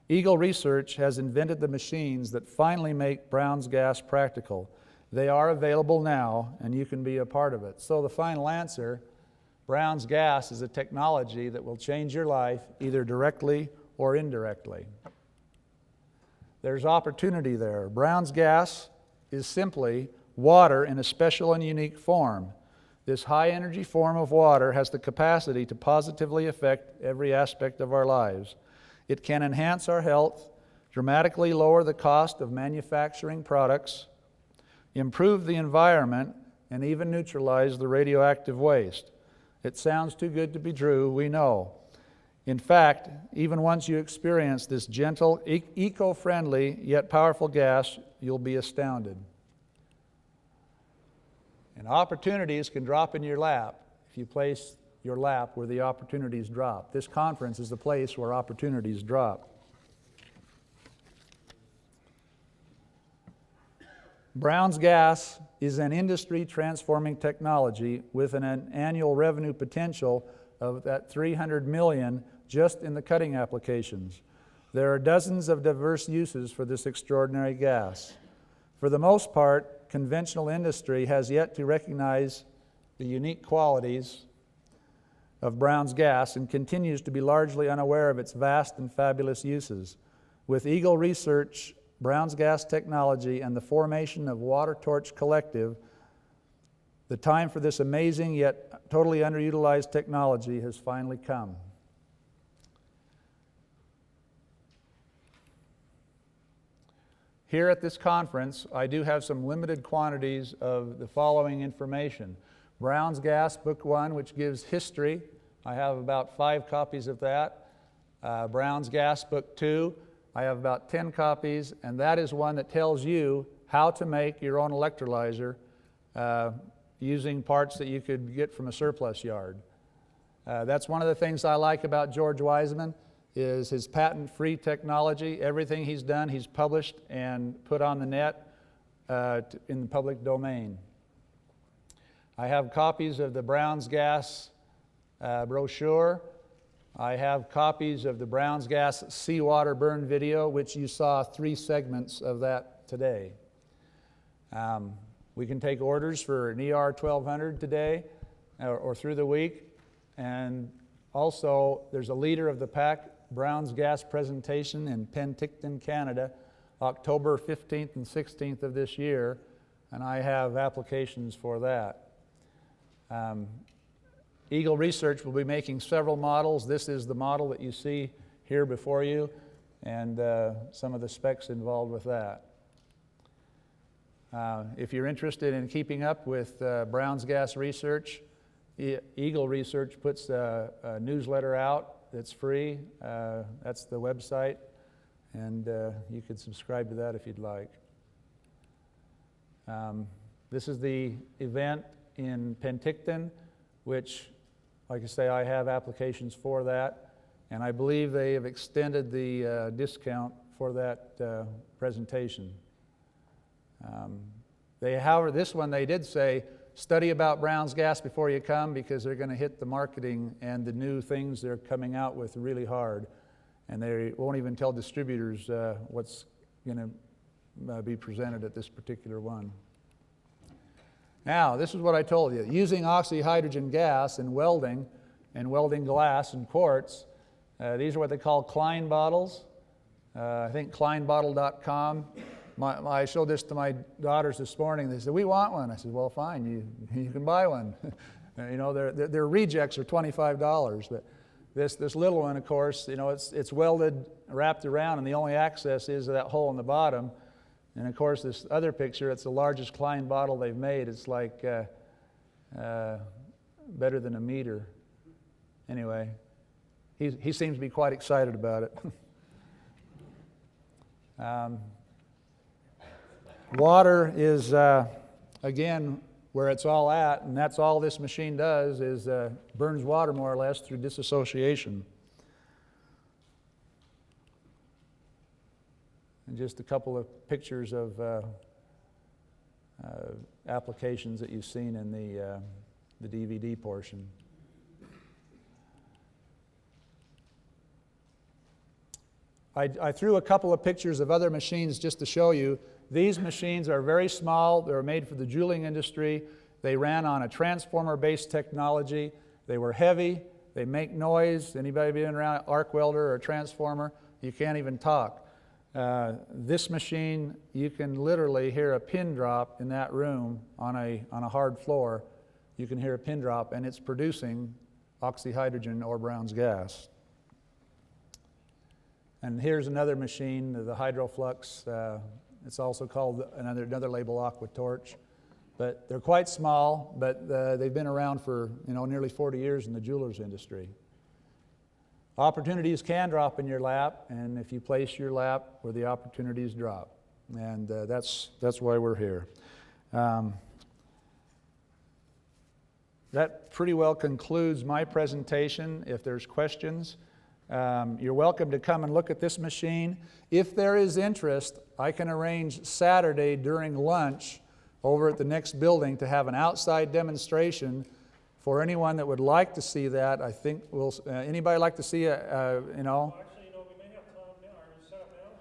Eagle Research has invented the machines that finally make Brown's gas practical. They are available now, and you can be a part of it. So the final answer, Brown's gas is a technology that will change your life either directly or indirectly. There's opportunity there. Brown's gas is simply water in a special and unique form. This high-energy form of water has the capacity to positively affect every aspect of our lives. It can enhance our health, dramatically lower the cost of manufacturing products, improve the environment, and even neutralize the radioactive waste. It sounds too good to be true, we know. In fact, even once you experience this gentle, eco-friendly, yet powerful gas, you'll be astounded. And opportunities can drop in your lap if you place your lap where the opportunities drop. This conference is the place where opportunities drop. Brown's gas is an industry-transforming technology with an annual revenue potential of that $300 million just in the cutting applications. There are dozens of diverse uses for this extraordinary gas. For the most part, conventional industry has yet to recognize the unique qualities of Brown's gas and continues to be largely unaware of its vast and fabulous uses. With Eagle Research, Brown's gas technology, and the formation of Water Torch Collective, the time for this amazing yet totally underutilized technology has finally come. Here at this conference, I do have some limited quantities of the following information. Brown's Gas, Book 1, which gives history. I have about 5 copies of that. Brown's Gas, Book 2. I have about 10 copies, and that is one that tells you how to make your own electrolyzer using parts that you could get from a surplus yard. That's one of the things I like about George Wiseman, is his patent-free technology. Everything he's done, he's published and put on the net in the public domain. I have copies of the Brown's Gas brochure. I have copies of the Brown's Gas seawater burn video, which you saw 3 segments of that today. We can take orders for an ER 1200 today or through the week. And also, there's a Leader of the Pack Brown's Gas presentation in Penticton, Canada, October 15th and 16th of this year, and I have applications for that. Eagle Research will be making several models. This is the model that you see here before you, and some of the specs involved with that. If you're interested in keeping up with Brown's Gas research, Eagle Research puts a newsletter out that's free. That's the website, and you could subscribe to that if you'd like. This is the event in Penticton, which, like I say, I have applications for that, and I believe they have extended the discount for that presentation. However, this one they did say, study about Brown's Gas before you come, because they're going to hit the marketing and the new things they're coming out with really hard, and they won't even tell distributors what's going to be presented at this particular one. Now, this is what I told you. Using oxyhydrogen gas in welding and welding glass and quartz, these are what they call Klein bottles. I think kleinbottle.com. I showed this to my daughters this morning. They said, "We want one." I said, "Well, fine, you can buy one." You know, their rejects are $25, but This little one, of course, you know, it's welded, wrapped around, and the only access is that hole in the bottom. And of course, this other picture, it's the largest Klein bottle they've made. It's like better than a meter. Anyway, he seems to be quite excited about it. Water is, again, where it's all at, and that's all this machine does is burns water more or less through dissociation. And just a couple of pictures of applications that you've seen in the DVD portion. I threw a couple of pictures of other machines just to show you. These machines are very small. They're made for the jeweling industry. They ran on a transformer-based technology. They were heavy. They make noise. Anybody been around an arc welder or a transformer? You can't even talk. This machine, you can literally hear a pin drop in that room on a hard floor. You can hear a pin drop, and it's producing oxyhydrogen or Brown's gas. And here's another machine, the Hydroflux. It's also called another label, Aqua Torch. But they're quite small, but they've been around for nearly 40 years in the jewelers industry. Opportunities can drop in your lap, and if you place your lap where the opportunities drop, and that's why we're here. That pretty well concludes my presentation. If there's questions, you're welcome to come and look at this machine. If there is interest, I can arrange Saturday during lunch over at the next building to have an outside demonstration for anyone that would like to see that. I think anybody like to see Actually, we may have time now. Are you set up now?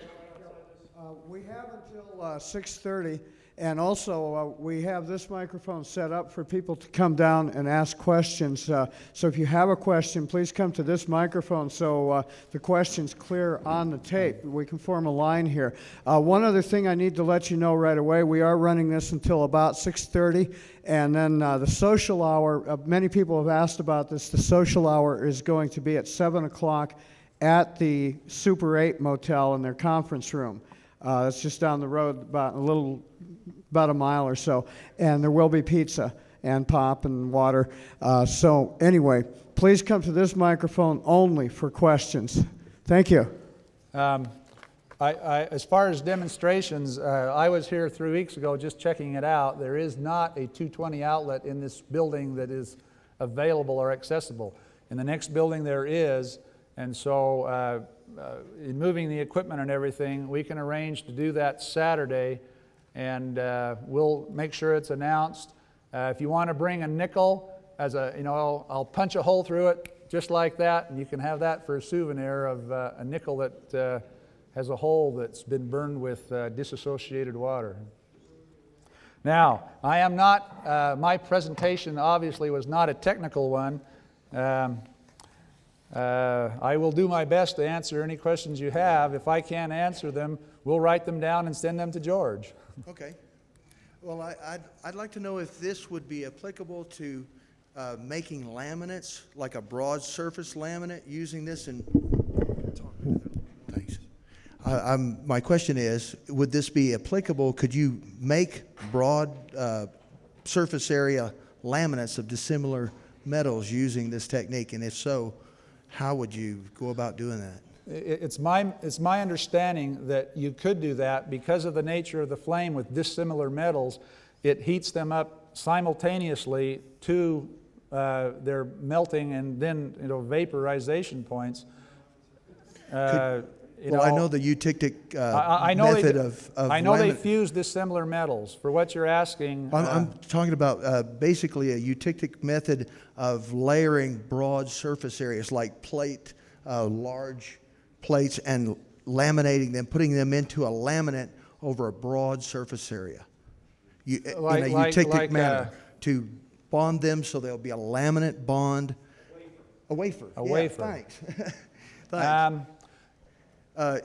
Right outside this? We have until 6:30, and also we have this microphone set up for people to come down and ask questions. So if you have a question, please come to this microphone so the question's clear on the tape. We can form a line here. One other thing I need to let you know right away, we are running this until about 6:30, and then the social hour, many people have asked about this, the social hour is going to be at 7 o'clock at the Super 8 Motel in their conference room. It's just down the road about a mile or so, and there will be pizza and pop and water. So anyway, please come to this microphone only for questions. Thank you. As far as demonstrations, I was here 3 weeks ago just checking it out. There is not a 220 outlet in this building that is available or accessible. In the next building there is, and so in moving the equipment and everything, we can arrange to do that Saturday, and we'll make sure it's announced. If you want to bring a nickel, I'll punch a hole through it just like that, and you can have that for a souvenir of a nickel that has a hole that's been burned with disassociated water. Now, I am not, my presentation obviously was not a technical one. I will do my best to answer any questions you have. If I can't answer them, we'll write them down and send them to George. Okay. Well, I'd like to know if this would be applicable to making laminates, like a broad surface laminate, using this in... Thanks. My question is, would this be applicable? Could you make broad surface area laminates of dissimilar metals using this technique? And if so, how would you go about doing that? It's my understanding that you could do that because of the nature of the flame with dissimilar metals. It heats them up simultaneously to their melting and then vaporization points. I know the eutectic method of I know they laminate. fuse dissimilar metals. For what you're asking, I'm talking about basically a eutectic method of layering broad surface areas like large plates, and laminating them, putting them into a laminate over a broad surface area in a eutectic manner to bond them so there'll be a laminate bond. A wafer. Thanks. Thanks.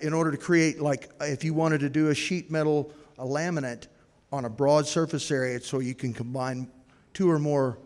In order to create, like, if you wanted to do a sheet metal, a laminate on a broad surface area so you can combine two or more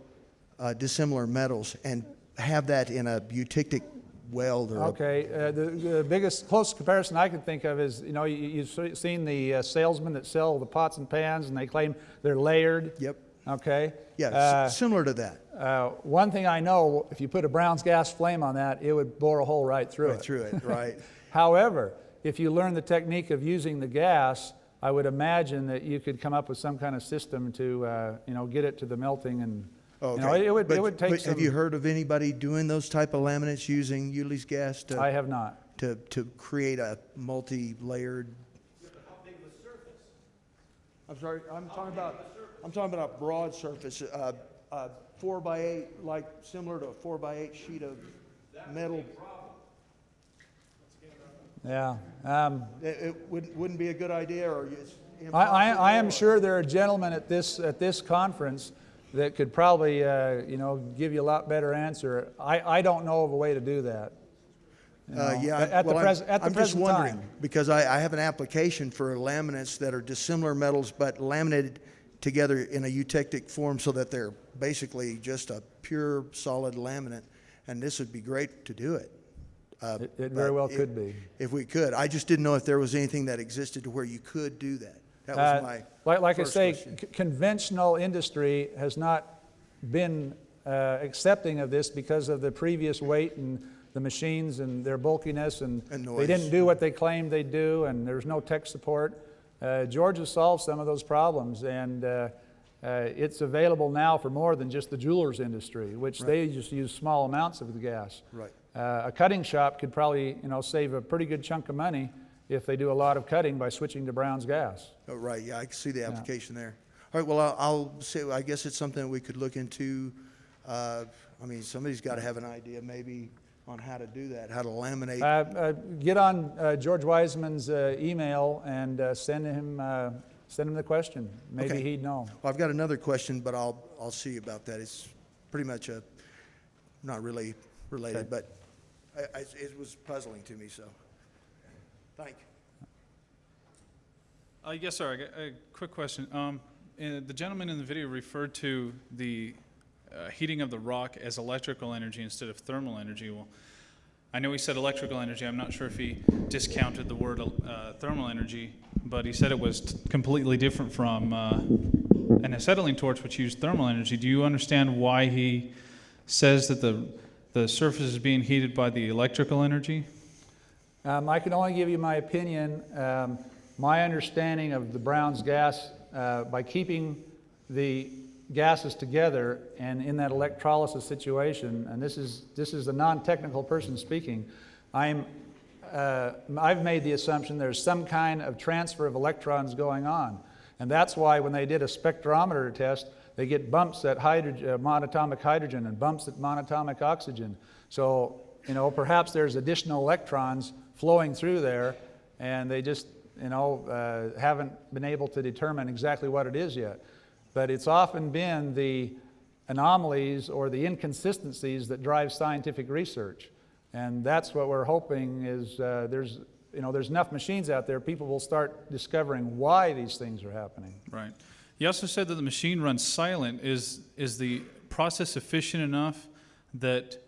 dissimilar metals and have that in a eutectic weld or Okay, the biggest, closest comparison I can think of is, you've seen the salesmen that sell the pots and pans, and they claim they're layered. Yep. Okay. Yeah, similar to that. One thing I know, if you put a Brown's gas flame on that, it would bore a hole right through Right it. through it, right. However, if you learn the technique of using the gas, I would imagine that you could come up with some kind of system to, get it to the melting, and Okay. it would take but some. have you heard of anybody doing those type of laminates using Yuli's gas I have not. to create a multi-layered? I'm sorry, I'm talking about a broad surface, 4x8, like similar to a 4x8 sheet of metal. Yeah. It wouldn't be a good idea, or it's I am impossible, or- sure there are gentlemen at this conference that could probably give you a lot better answer. I don't know of a way to do that. Yeah, at the well, present I'm just present wondering, time. because I have an application for laminates that are dissimilar metals but laminated together in a eutectic form so that they're basically just a pure solid laminate, and this would be great to do it. It very but well could be. If we could. I just didn't know if there was anything that existed to where you could do that. That was my Like I first say, question. conventional industry has not been accepting of this because of the previous weight and the machines and their bulkiness, and And they noise. didn't do what they claimed they'd do, and there's no tech support. Georgia solved some of those problems, and it's available now for more than just the jewelers industry, which they just use small amounts of the gas. Right. A cutting shop could probably save a pretty good chunk of money if they do a lot of cutting by switching to Brown's gas. Oh, right, yeah, I can see the application there. All right, well, I'll say, I guess it's something we could look into. I mean, somebody's got to have an idea maybe on how to do that, how to laminate. Get on George Wiseman's email and send him the question. Maybe Okay. he'd know. Well, I've got another question, but I'll see about that. It's pretty much not really related, Okay. but it was puzzling to me, so. Thank you. Yes, sir. I got a quick question. The gentleman in the video referred to the heating of the rock as electrical energy instead of thermal energy. Well, I know he said electrical energy. I'm not sure if he discounted the word thermal energy, but he said it was completely different from an acetylene torch, which used thermal energy. Do you understand why he says that the surface is being heated by the electrical energy? I can only give you my opinion. My understanding of the Brown's gas, by keeping the gases together and in that electrolysis situation, and this is a non-technical person speaking, I've made the assumption there's some kind of transfer of electrons going on. And that's why when they did a spectrometer test, they get bumps at monatomic hydrogen and bumps at monatomic oxygen. So, perhaps there's additional electrons flowing through there, and they just, haven't been able to determine exactly what it is yet. But it's often been the anomalies or the inconsistencies that drive scientific research. And that's what we're hoping is there's enough machines out there, people will start discovering why these things are happening. Right. You also said that the machine runs silent. Is the process efficient enough that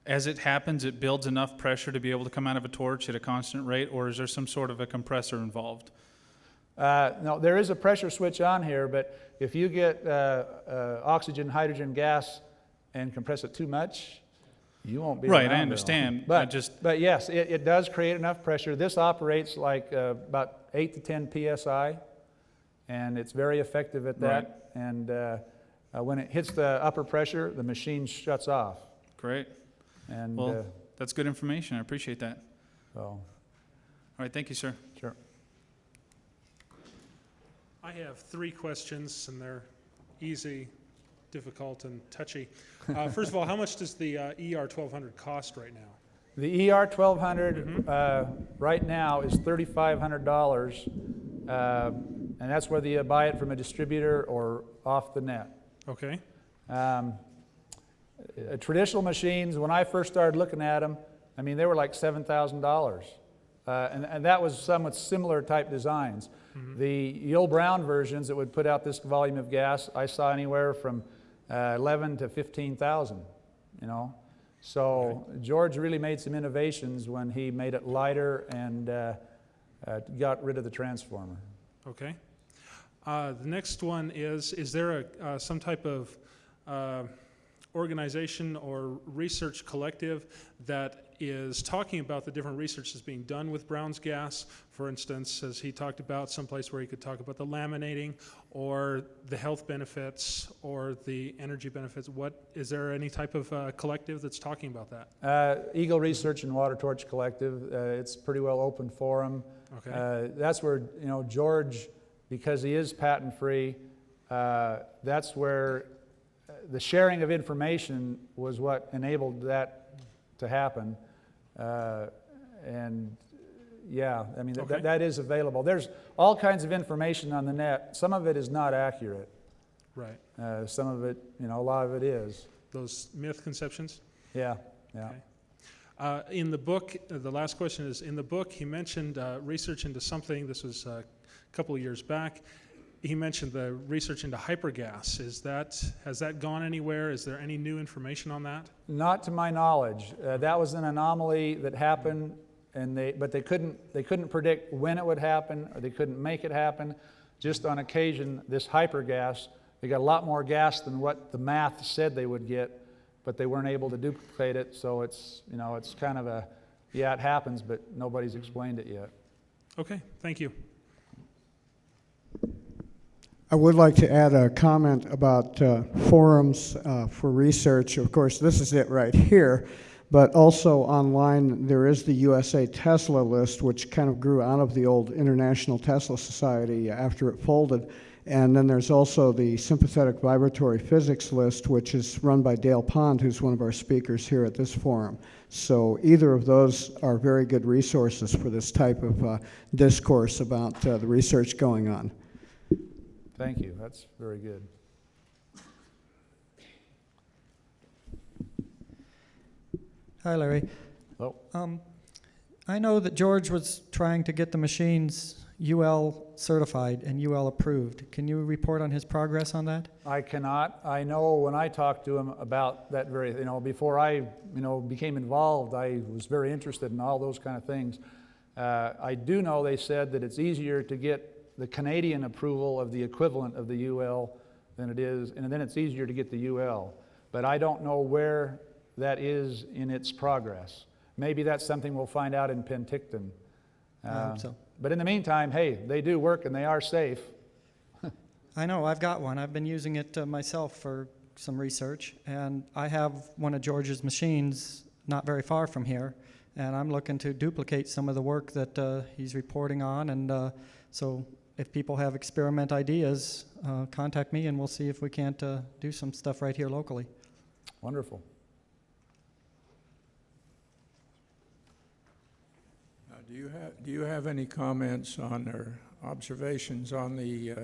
as it happens, it builds enough pressure to be able to come out of a torch at a constant rate, or is there some sort of a compressor involved? No, there is a pressure switch on here, but if you get oxygen, hydrogen gas and compress it too much, you won't be Right, around I very understand. long. I just- But yes, it does create enough pressure. This operates like about 8 to 10 psi, and it's very effective at that. Right. And when it hits the upper pressure, the machine shuts off. Great. And Well, that's good information. I appreciate that. so, All right, thank you, sir. sure. I have 3 questions, and they're easy, difficult, and touchy. First of all, how much does the ER1200 cost right now? The ER1200 right now is $3,500, and that's whether you buy it from a distributor or off the net. Okay. Traditional machines, when I first started looking at them, I mean, they were like $7,000. And that was some with similar type designs. The Yule Brown versions that would put out this volume of gas, I saw anywhere from 11 to 15,000, So George really made some innovations when he made it lighter and got rid of the transformer. Okay. The next one is there some type of organization or research collective that is talking about the different research that's being done with Brown's gas? For instance, as he talked about, someplace where he could talk about the laminating or the health benefits or the energy benefits. Is there any type of collective that's talking about that? Eagle Research and Water Torch Collective, it's pretty well open forum. Okay. That's where, George, because he is patent-free, that's where the sharing of information was what enabled that to happen. And yeah, I mean, Okay. that is available. There's all kinds of information on the net. Some of it is not accurate. Right. Some of it, a lot of it is. Those myth conceptions? Yeah, yeah. Okay. In the book, the last question is, in the book he mentioned research into something, this was a couple of years back, he mentioned the research into hypergas. Has that gone anywhere? Is there any new information on that? Not to my knowledge. That was an anomaly that happened, but they couldn't predict when it would happen, or they couldn't make it happen. Just on occasion, this hypergas, they got a lot more gas than what the math said they would get, but they weren't able to duplicate it. So it's kind of it happens, but nobody's explained it yet. Okay, thank you. I would like to add a comment about forums for research. Of course, this is it right here, but also online there is the USA Tesla list, which kind of grew out of the old International Tesla Society after it folded. And then there's also the Sympathetic Vibratory Physics list, which is run by Dale Pond, who's one of our speakers here at this forum. So either of those are very good resources for this type of discourse about the research going on. Thank you. That's very good. Hi, Larry. Oh. I know that George was trying to get the machines UL certified and UL approved. Can you report on his progress on that? I cannot. I know when I talked to him about that before I, became involved, I was very interested in all those kind of things. I do know they said that it's easier to get the Canadian approval of the equivalent of the UL than it is, and then it's easier to get the UL. But I don't know where that is in its progress. Maybe that's something we'll find out in Penticton. I hope so. But in the meantime, hey, they do work and they are safe. I know, I've got one. I've been using it myself for some research, and I have one of George's machines not very far from here, and I'm looking to duplicate some of the work that he's reporting on, and so if people have experiment ideas, contact me and we'll see if we can't do some stuff right here locally. Wonderful. Do you have any comments on or observations on the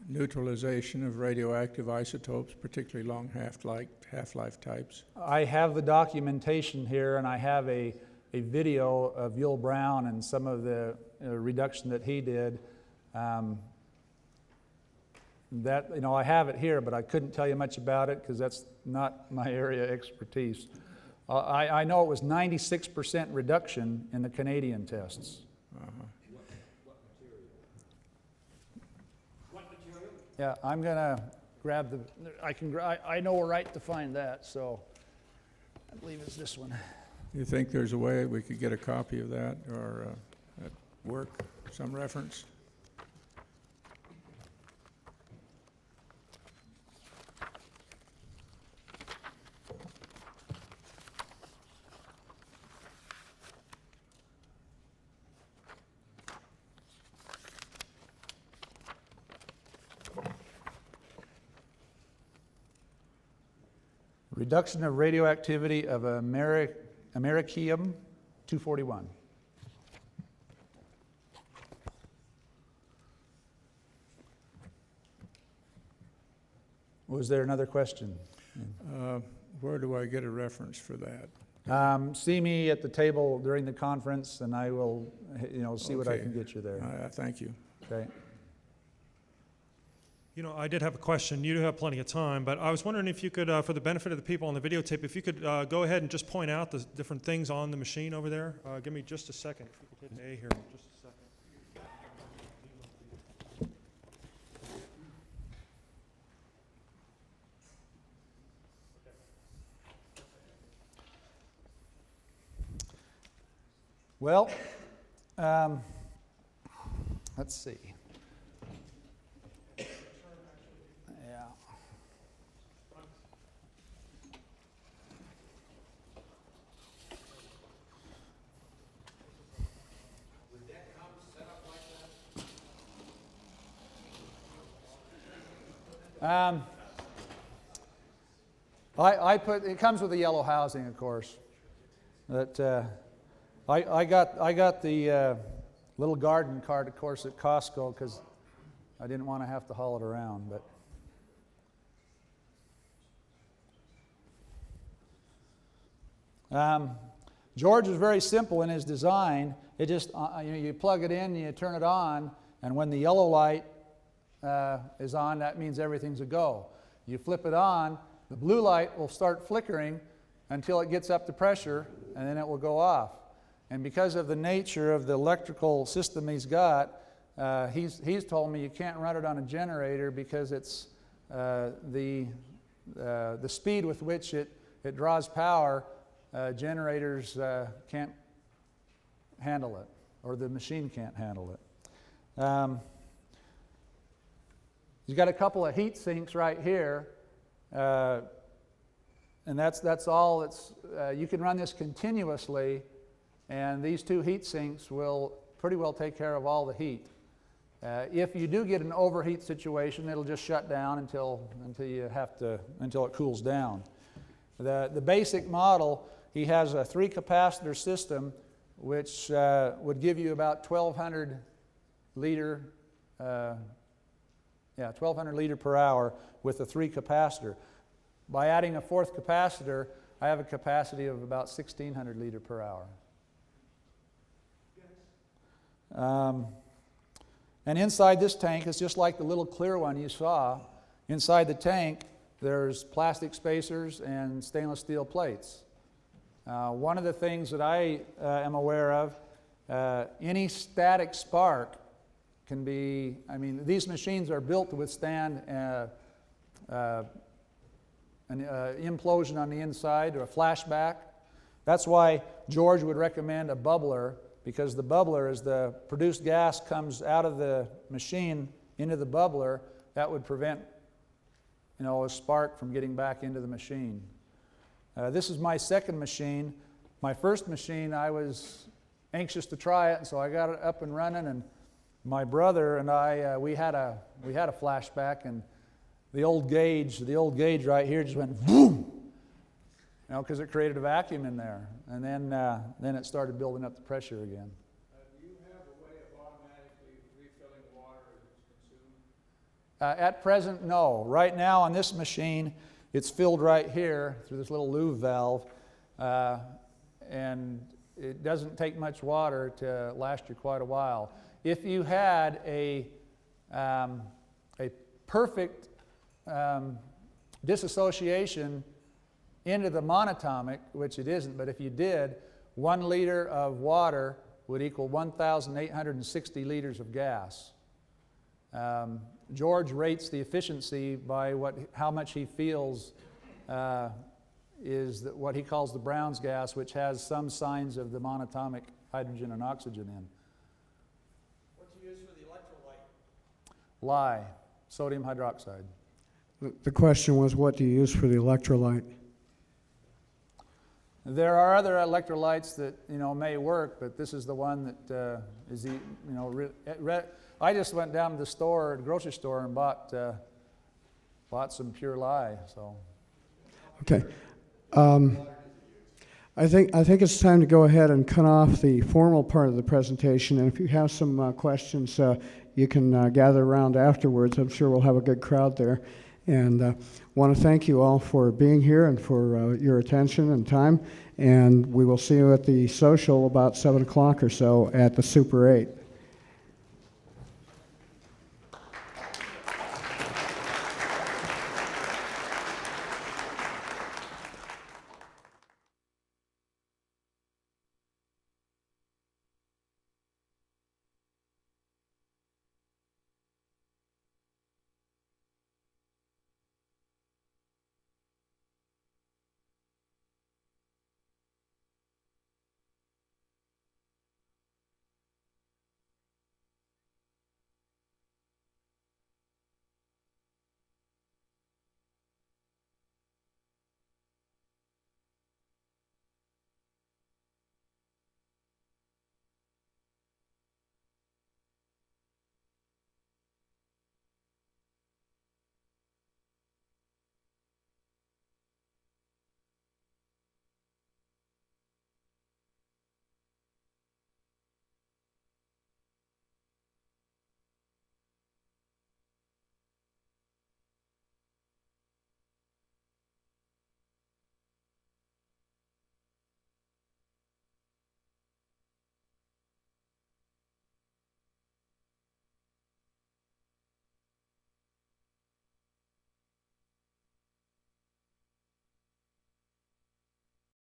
neutralization of radioactive isotopes, particularly long half-life types? I have the documentation here, and I have a video of Yul Brown and some of the reduction that he did. I have it here, but I couldn't tell you much about it because that's not my area of expertise. I know it was 96% reduction in the Canadian tests. What material? Yeah, I'm gonna grab I know right to find that, so I believe it's this one. Do you think there's a way we could get a copy of that or at work, some reference? Reduction of radioactivity of americium-241. Was there another question? Where do I get a reference for that? See me at the table during the conference, and I will, see what I Okay. can get you there. Thank you. Okay. You know, I did have a question. You do have plenty of time, but I was wondering if you could, for the benefit of the people on the videotape, if you could go ahead and just point out the different things on the machine over there. Give me just a second. If you could hit A here, just a second. Well, let's see. Yeah. I put, it comes with the yellow housing, of course. That I got the little garden cart, of course, at Costco because I didn't want to have to haul it around. But George was very simple in his design. It just you plug it in, you turn it on, and when the yellow light is on, that means everything's a go. You flip it on, the blue light will start flickering until it gets up to pressure, and then it will go off. And because of the nature of the electrical system he's got, he's told me you can't run it on a generator because it's the speed with which it draws power, generators can't handle it, or the machine can't handle it. He's got a couple of heat sinks right here, and that's all. It's you can run this continuously, and these two heat sinks will pretty well take care of all the heat. If you do get an overheat situation, it'll just shut down until it cools down. The basic model, he has a 3 capacitor system, which would give you about 1,200 liter. 1,200 liter per hour with a 3 capacitor. By adding a 4th capacitor, I have a capacity of about 1,600 liter per hour. And inside this tank is just like the little clear one you saw. Inside the tank, there's plastic spacers and stainless steel plates. One of the things that I am aware of, any static spark can be, I mean, these machines are built to withstand an implosion on the inside or a flashback. That's why George would recommend a bubbler, because the bubbler, as the produced gas comes out of the machine into the bubbler, that would prevent, a spark from getting back into the machine. This is my second machine. My first machine, I was anxious to try it, and so I got it up and running, and my brother and I, we had a flashback, and the old gauge right here just went boom, because it created a vacuum in there, and then it started building up the pressure again. Do you have a way of automatically refilling water as it's consumed? At present, no. Right now on this machine, it's filled right here through this little louvre valve, and it doesn't take much water to last you quite a while. If you had a perfect dissociation into the monatomic, which it isn't, but if you did, 1 liter of water would equal 1,860 liters of gas. George rates the efficiency by how much he feels is what he calls the Brown's gas, which has some signs of the monatomic hydrogen and oxygen in. Lye, sodium hydroxide. The question was, what do you use for the electrolyte? There are other electrolytes that may work, but this is the one that is the I just went down to the store, grocery store, and bought some pure lye. So. Okay. I think it's time to go ahead and cut off the formal part of the presentation, and if you have some questions, you can gather around afterwards. I'm sure we'll have a good crowd there. And want to thank you all for being here and for your attention and time. And we will see you at the social about 7 o'clock or so at the Super 8.